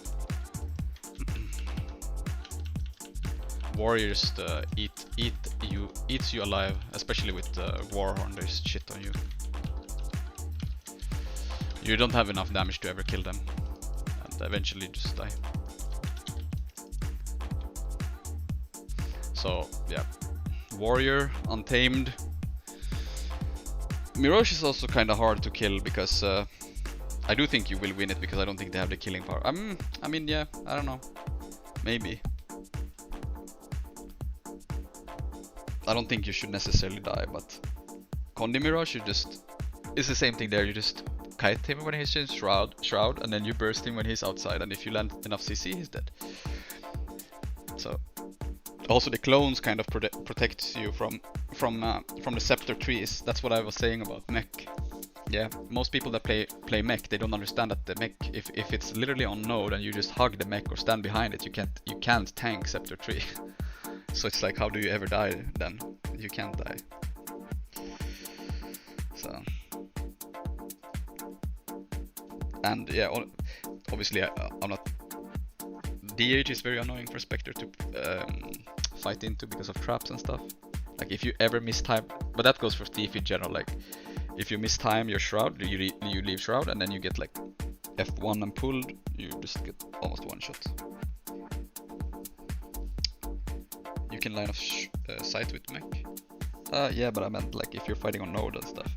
Warrior just eats you alive, especially with Warhorn, there's shit on you. You don't have enough damage to ever kill them, and eventually just die. So yeah, Warrior, Untamed. Mirage is also kind of hard to kill because I do think you will win it because I don't think they have the killing power. I mean, yeah, I don't know, maybe. I don't think you should necessarily die, but Condi Mirage, it's the same thing there. You just kite him when he's in shroud, and then you burst him when he's outside, and if you land enough CC, he's dead. So also the clones kind of protects you from the scepter trees. That's what I was saying about mech. Yeah, most people that play mech, they don't understand that the mech, if it's literally on node and you just hug the mech or stand behind it, you can't tank scepter tree. So it's like, how do you ever die then? You can't die. So, and yeah, obviously I'm not DH is very annoying for Spectre to fight into because of traps and stuff. Like if you ever miss time, but that goes for Thief in general. Like if you miss time your Shroud, you leave Shroud and then you get like F1 and pulled, you just get almost one shot. You can line of sight with mech. Yeah, but I meant like if you're fighting on node and stuff.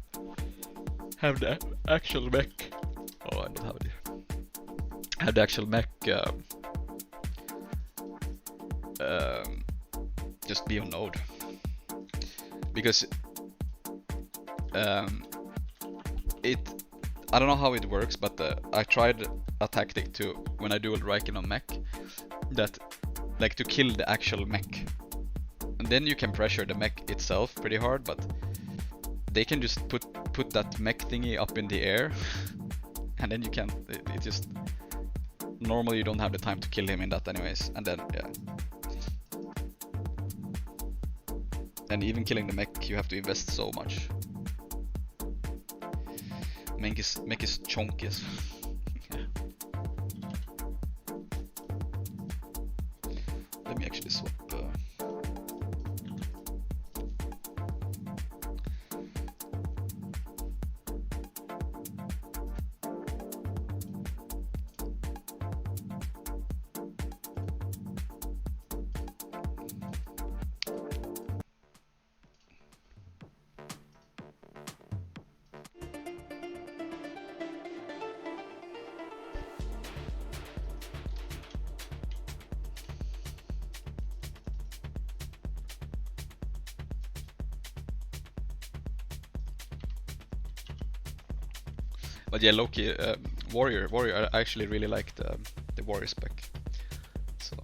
Have the actual mech. Oh, I don't have it. Have the actual mech just be on node. Because I don't know how it works, but I tried a tactic to when I dual Riken on mech that like to kill the actual mech, and then you can pressure the mech itself pretty hard, but they can just put that mech thingy up in the air and then you can't, it just normally you don't have the time to kill him in that anyways, and then yeah. And even killing the mech, you have to invest so much. Mech is chunky as Let me actually swap. But yeah, Loki, Warrior, I actually really like the Warrior spec. So.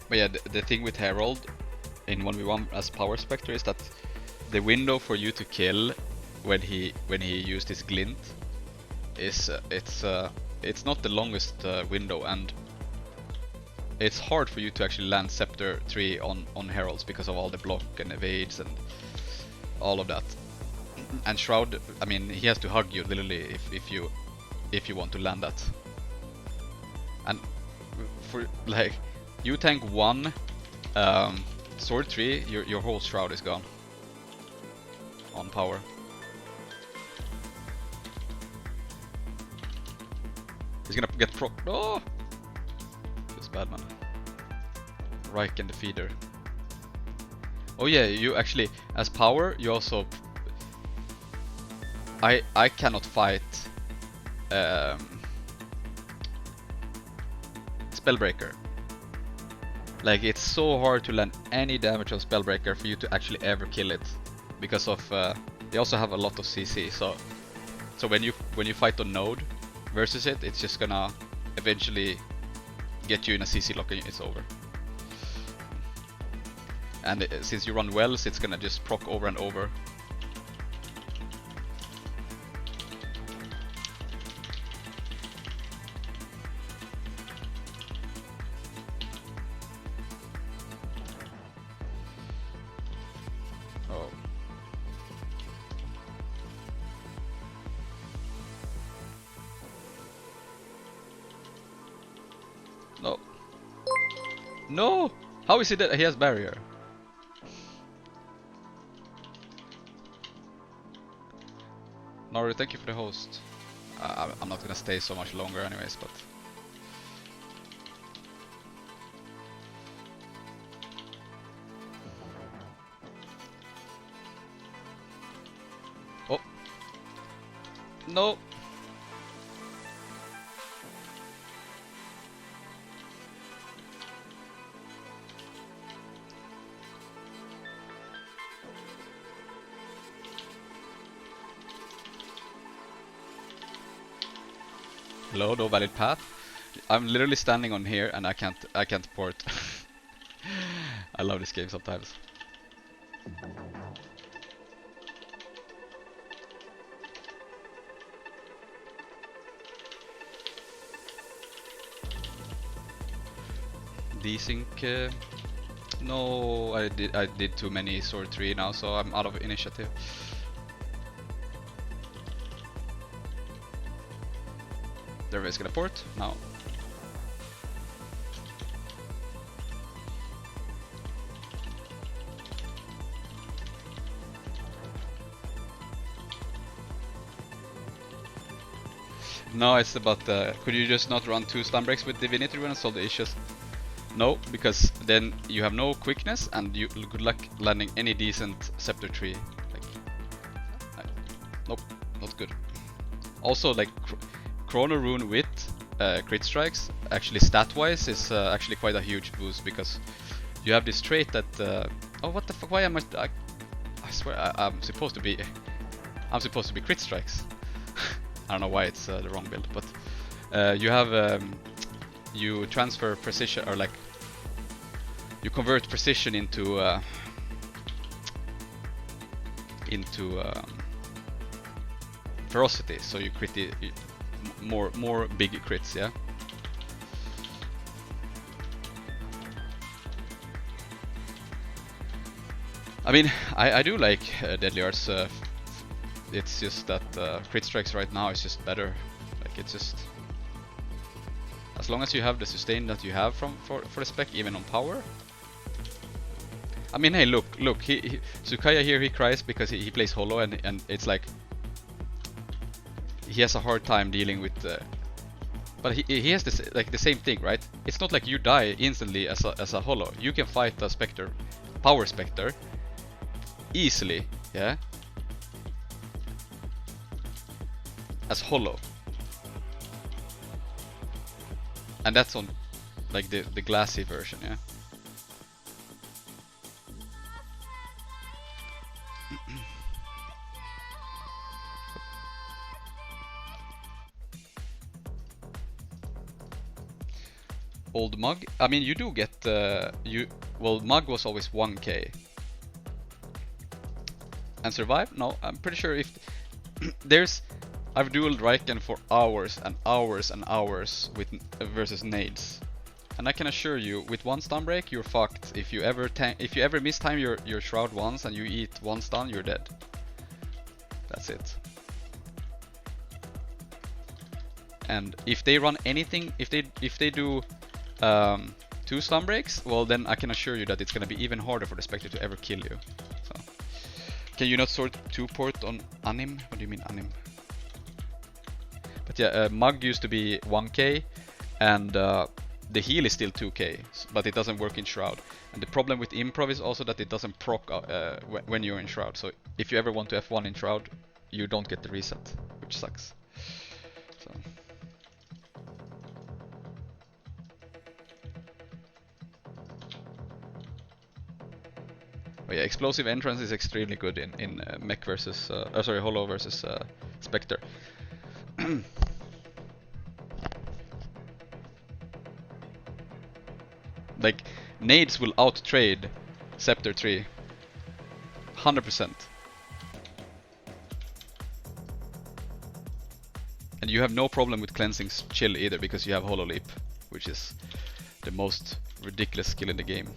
But yeah, the thing with Herald in 1v1 as Power Spectre is that the window for you to kill when he used his glint is it's not the longest window, and it's hard for you to actually land Scepter 3 on Heralds because of all the block and evades and all of that. And Shroud, I mean, he has to hug you literally if you want to land that. And for like you tank 1 sword 3, your whole Shroud is gone on power. He's gonna get proc. Oh! It's bad, man. Riken the feeder. Oh yeah, you actually, as power, you also... I cannot fight Spellbreaker. Like, it's so hard to land any damage on Spellbreaker for you to actually ever kill it, because of they also have a lot of CC. So when you fight on node versus it, it's just gonna eventually get you in a CC lock and it's over. And since you run wells, it's gonna just proc over and over. Oh. No. No! How is it that he has barrier? Nori, thank you for the host. I'm not gonna stay so much longer anyways, but... Oh! No! Hello, no valid path. I'm literally standing on here and I can't port. I love this game sometimes. Desync. No, I did too many sword 3 now, so I'm out of initiative. They're just gonna port now. No, it's about could you just not run 2 stun breaks with Divinity Rune and solve the issues? No, because then you have no quickness and you good luck landing any decent Scepter tree. Like, nope, not good. Also, like Chrono Rune with crit strikes, actually stat-wise, is actually quite a huge boost because you have this trait that. Oh, what the fuck? Why am I swear I'm supposed to be. I'm supposed to be crit strikes. I don't know why it's the wrong build, but you have you transfer precision, or like you convert precision into ferocity, so you crit more big crits, yeah. I mean, I do like Deadly Arts. It's just that crit strikes right now is just better. Like it's just as long as you have the sustain that you have for the spec, even on power. I mean, hey, look, Tsukaya here, he cries because he plays Hollow, and it's like he has a hard time dealing with. But he has this like the same thing, right? It's not like you die instantly as a Hollow. You can fight a Spectre, Power Spectre, easily, yeah, as Hollow. And that's on like the glassy version, yeah. Old Mug. I mean, you do get well, Mug was always 1k. And Survive? No, I'm pretty sure if I've dueled Riken for hours and hours and hours with versus nades, and I can assure you, with one stun break, you're fucked. If you ever mistime your shroud once and you eat one stun, you're dead. That's it. And if they run anything, if they do 2 stun breaks, well then I can assure you that it's gonna be even harder for the Spectre to ever kill you. So, can you not sort 2 port on Anim? What do you mean Anim? But yeah, Mug used to be 1k, and the heal is still 2k, but it doesn't work in Shroud. And the problem with Improv is also that it doesn't proc when you're in Shroud. So if you ever want to F1 in Shroud, you don't get the reset, which sucks. So. Oh yeah, explosive entrance is extremely good in mech versus sorry, Hollow versus Spectre. Like nades will out trade Scepter 3 100%. And you have no problem with cleansing chill either, because you have Hollow Leap, which is the most ridiculous skill in the game.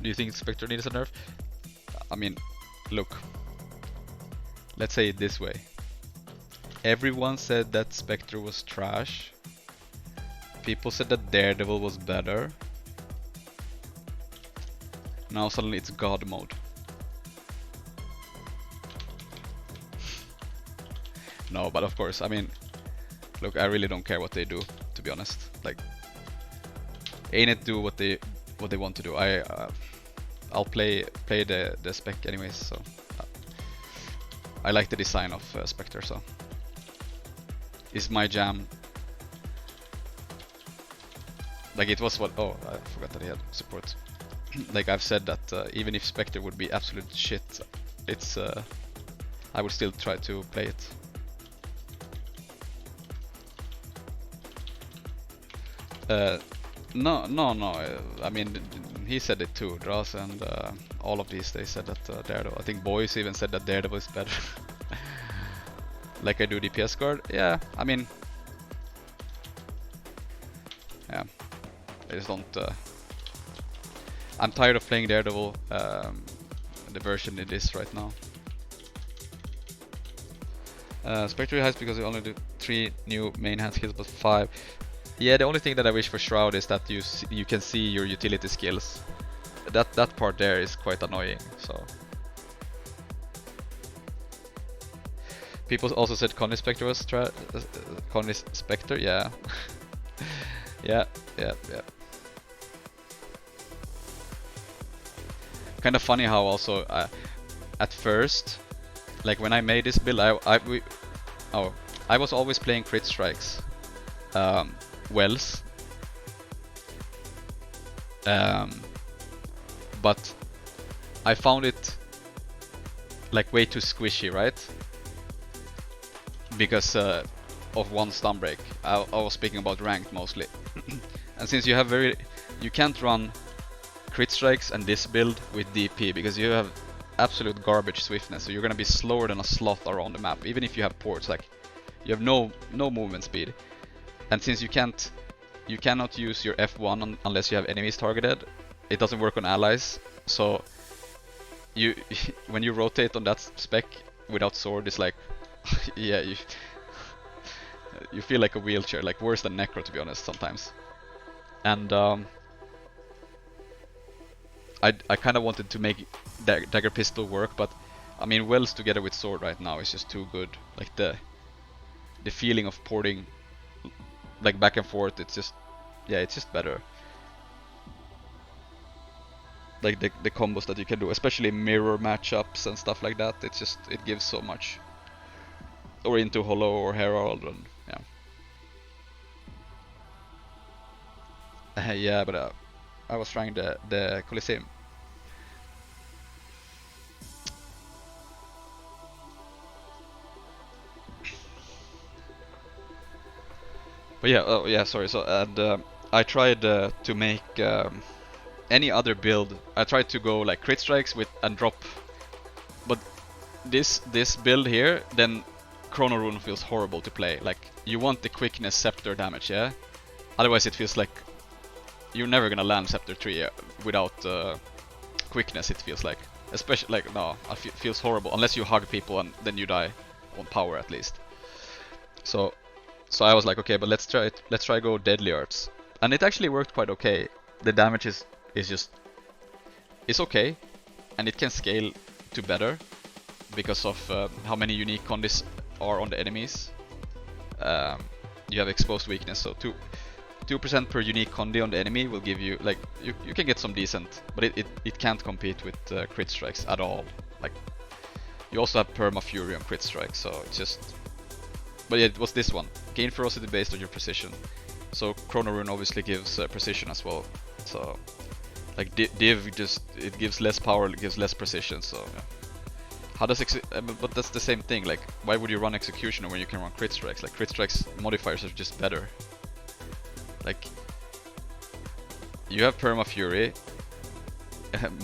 Do you think Spectre needs a nerf? I mean, look. Let's say it this way. Everyone said that Spectre was trash. People said that Daredevil was better. Now suddenly it's God mode. No, but of course, I mean, look, I really don't care what they do, to be honest. Like, ain't it do what they want to do. I'll play the spec anyways, so I like the design of Spectre, so it's my jam. Like it was what, oh, I forgot that he had support. Like I've said that even if Spectre would be absolute shit, it's I would still try to play it. No. I mean, he said it too. Dras and all of these, they said that Daredevil. I think Boys even said that Daredevil is better. Like I do DPS guard. Yeah, I mean, yeah. I just don't. I'm tired of playing Daredevil. The version it is right now. Spectre hides because we only do 3 new main hand skills, but 5. Yeah, the only thing that I wish for Shroud is that you can see your utility skills. That part there is quite annoying. So people also said Connie Spectre was Connie Spectre, yeah. yeah. Kind of funny how also at first, like when I made this build, I was always playing crit strikes. Wells, but I found it like way too squishy, right? Because of one stun break. I was speaking about ranked mostly. And since you can't run crit strikes and this build with DP because you have absolute garbage swiftness, so you're gonna be slower than a sloth around the map, even if you have ports. Like you have no movement speed. And since you cannot use your F1 unless you have enemies targeted, it doesn't work on allies. So when you rotate on that spec without sword, it's like, yeah, you feel like a wheelchair, like worse than Necro to be honest sometimes. And I kind of wanted to make dagger pistol work, but I mean Wells together with sword right now is just too good. Like the feeling of porting like back and forth, it's just, yeah, it's just better. Like the combos that you can do, especially mirror matchups and stuff like that, it's just, it gives so much. Or into Hollow or Herald, and yeah. Yeah, but I was trying the Coliseum. But yeah, oh yeah, sorry. So and I tried to make any other build. I tried to go like crit strikes with and drop, but this build here, then Chrono Rune feels horrible to play. Like you want the quickness scepter damage, yeah. Otherwise, it feels like you're never gonna land Scepter 3 without quickness. It feels like, especially like no, it feels horrible unless you hug people and then you die on power at least. So I was like, okay, but let's try go Deadly Arts, and it actually worked quite okay. The damage is just, it's okay, and it can scale to better because of how many unique condis are on the enemies. You have exposed weakness, so 2% per unique condi on the enemy will give you, like, you can get some decent, but it can't compete with crit strikes at all. Like, you also have perma fury on crit strikes, so it's just. But yeah, it was this one. Gain ferocity based on your precision. So Chrono Rune obviously gives precision as well. So like Div just, it gives less power, it gives less precision. So yeah. How does but that's the same thing. Like, why would you run Executioner when you can run crit strikes? Like, crit strikes modifiers are just better. Like, you have perma fury,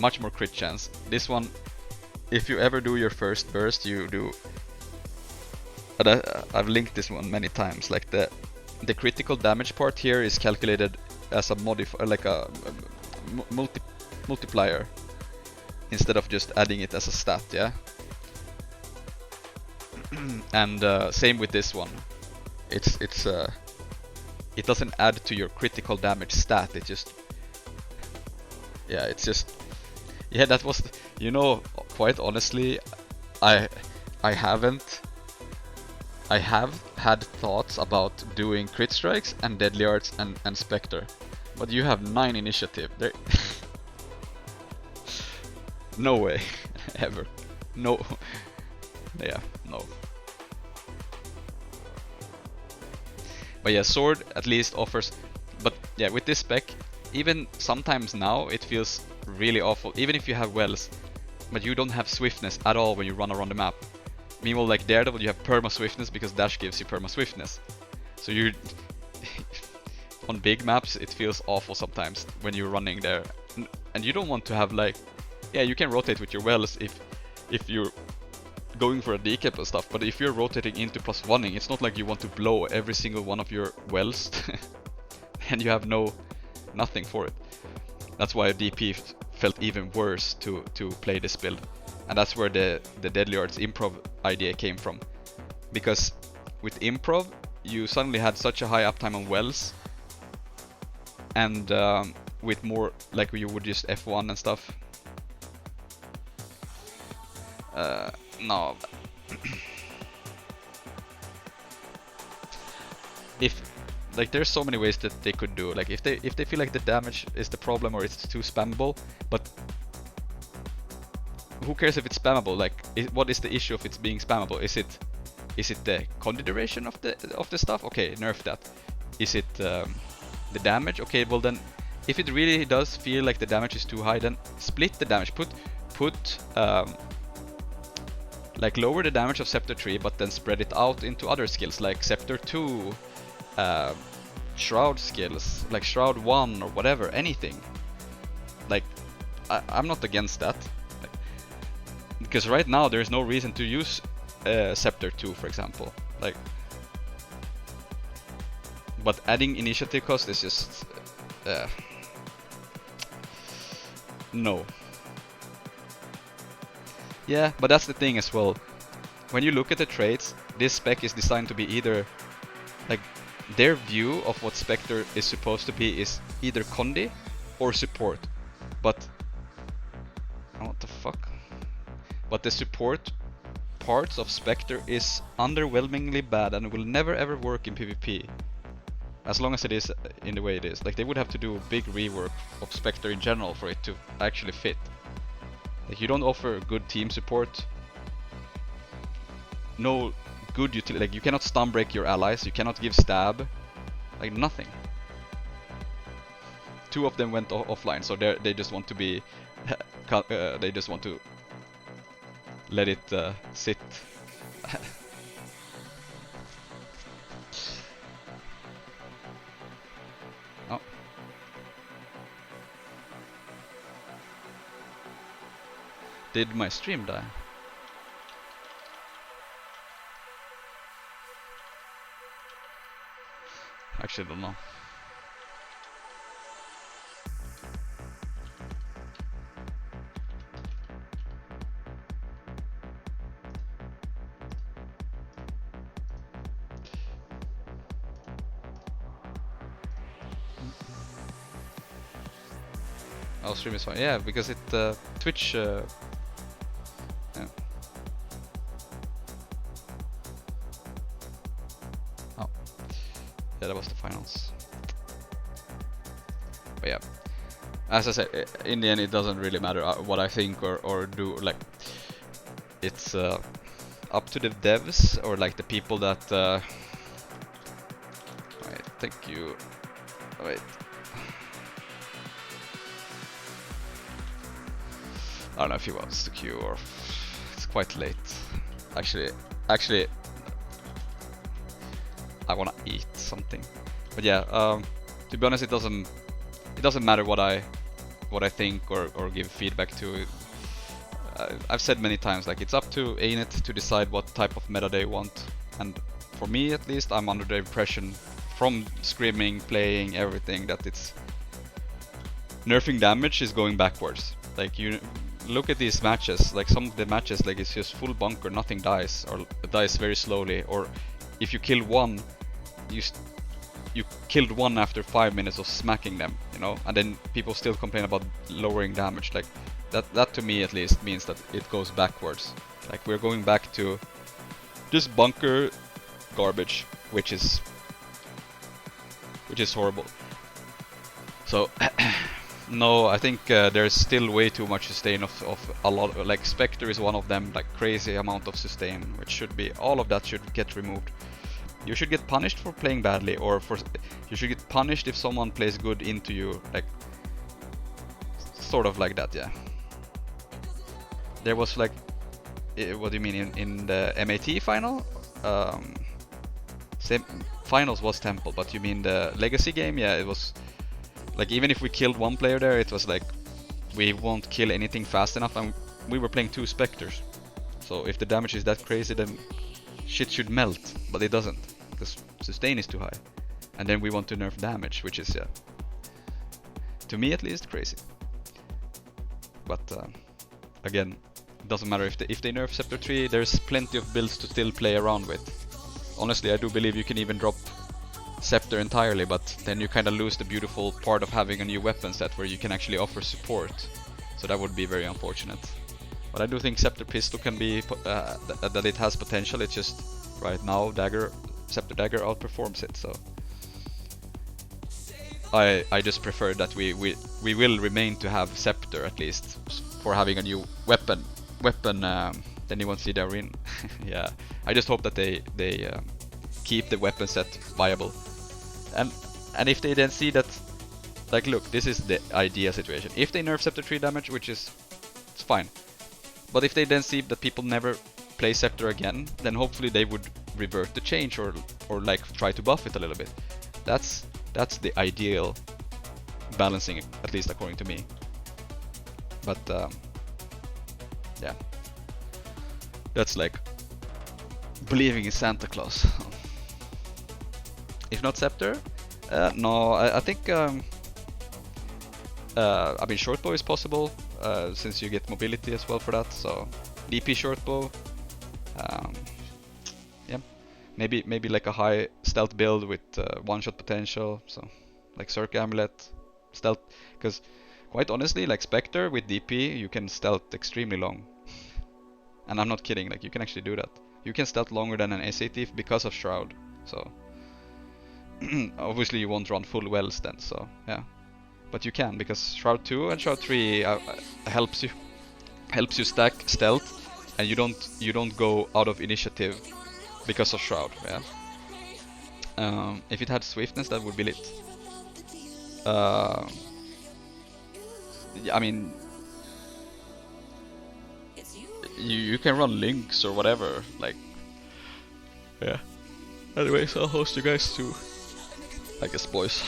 much more crit chance. This one, if you ever do your first burst, you do. I've linked this one many times. Like the critical damage part here is calculated as a modifier, like a multiplier, instead of just adding it as a stat. Yeah. And same with this one. It doesn't add to your critical damage stat. It just, yeah, it's just, yeah. That was, you know, quite honestly, I have had thoughts about doing crit strikes and deadly arts and spectre, but you have 9 initiative. There, no way, ever, no, yeah, no. But yeah, sword at least offers, but yeah, with this spec, even sometimes now it feels really awful, even if you have wells, but you don't have swiftness at all when you run around the map. Meanwhile, like Daredevil, you have perma swiftness because dash gives you perma swiftness. So you on big maps, it feels awful sometimes when you're running there, and you don't want to have like, yeah, you can rotate with your wells if you're going for a decap and stuff, but if you're rotating into +1ing, it's not like you want to blow every single one of your wells and you have nothing for it. That's why DP felt even worse to play this build, and that's where the Deadly Arts improv idea came from, because with improv you suddenly had such a high uptime on wells, and with more like you would just F1 and stuff. No. If like there's so many ways that they could do, like if they feel like the damage is the problem or it's too spammable, but who cares if it's spammable? Like what is the issue of it being spammable? Is it the condi duration of the stuff? Okay, nerf that. Is it the damage? Okay, well then if it really does feel like the damage is too high, then split the damage. Put like lower the damage of Scepter 3, but then spread it out into other skills like Scepter 2, Shroud skills, like Shroud 1 or whatever, anything. Like, I'm not against that. Like, because right now there's no reason to use Scepter 2, for example. Like, but adding initiative cost is just... no. Yeah, but that's the thing as well. When you look at the traits, this spec is designed to be either... like, their view of what Spectre is supposed to be is either condi or support. But... oh, what the fuck? But the support parts of Spectre is underwhelmingly bad and will never ever work in PvP. As long as it is in the way it is. Like, they would have to do a big rework of Spectre in general for it to actually fit. Like, you don't offer good team support, no good utility, like you cannot stun break your allies, you cannot give stab, like nothing. Two of them went offline, so they just want to be, they just want to let it sit. Oh. Did my stream die? Actually, don't know. Oh, stream is fine. Yeah, because it Twitch. Yeah. Oh, yeah, that was the finals. But yeah, as I said, in the end, it doesn't really matter what I think or do. Like, it's up to the devs or like the people that. Wait, thank you. Wait. I don't know if he wants to queue or it's quite late. Actually, I wanna eat something. But yeah, to be honest, it doesn't matter what I think or give feedback to. I've said many times, like, it's up to Ainit to decide what type of meta they want. And for me, at least, I'm under the impression from screaming, playing, everything, that it's nerfing damage is going backwards. Like, you look at these matches, like some of the matches, like it's just full bunker, nothing dies, or dies very slowly, or if you kill one, you killed one after 5 minutes of smacking them, you know, and then people still complain about lowering damage. Like, that to me at least means that it goes backwards. Like, we're going back to just bunker garbage, which is horrible. So no, I think there's still way too much sustain of a lot. Like, Spectre is one of them, like crazy amount of sustain, which should be, all of that should get removed. you should get punished for playing badly, or you should get punished if someone plays good into you, like sort of like that, yeah. There was like, what do you mean in the MAT final? Same finals was Temple, but you mean the Legacy game? Yeah, it was like even if we killed one player there, it was like we won't kill anything fast enough, and we were playing 2 Spectres. So if the damage is that crazy, then shit should melt, but it doesn't, because sustain is too high. And then we want to nerf damage, which is, yeah, to me at least, crazy. But again, it doesn't matter if they nerf Scepter 3, there's plenty of builds to still play around with. Honestly, I do believe you can even drop Scepter entirely, but then you kind of lose the beautiful part of having a new weapon set where you can actually offer support. So that would be very unfortunate. But I do think Scepter Pistol can be, that it has potential. It's just right now Scepter Dagger outperforms it. So I just prefer that we will remain to have Scepter at least for having a new weapon. Then you won't see the arena. Yeah, I just hope that they keep the weapon set viable. And if they then see that, like, look, this is the ideal situation. If they nerf Scepter 3 damage, which is, it's fine. But if they then see that people never play Scepter again, then hopefully they would revert the change or like try to buff it a little bit. That's the ideal balancing, at least according to me. But yeah, that's like believing in Santa Claus. If not Scepter, no, I think I mean shortbow is possible, since you get mobility as well for that. So DP shortbow, yeah, maybe like a high stealth build with one-shot potential. So like Cirque Amulet, stealth, because quite honestly, like Spectre with DP, you can stealth extremely long. And I'm not kidding, like you can actually do that. You can stealth longer than an SA Thief because of Shroud. So obviously you won't run full wells then, so yeah. But you can, because Shroud 2 and Shroud 3 helps you stack stealth, and you don't go out of initiative because of Shroud, yeah. If it had swiftness, that would be lit. I mean, you can run links or whatever, like, yeah. Anyways, I'll host you guys too, I guess, boys.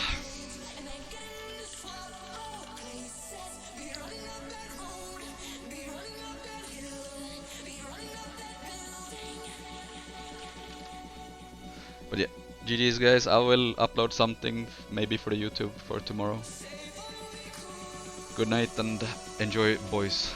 But yeah, GG's guys. I will upload something maybe for the YouTube for tomorrow. Good night and enjoy, boys.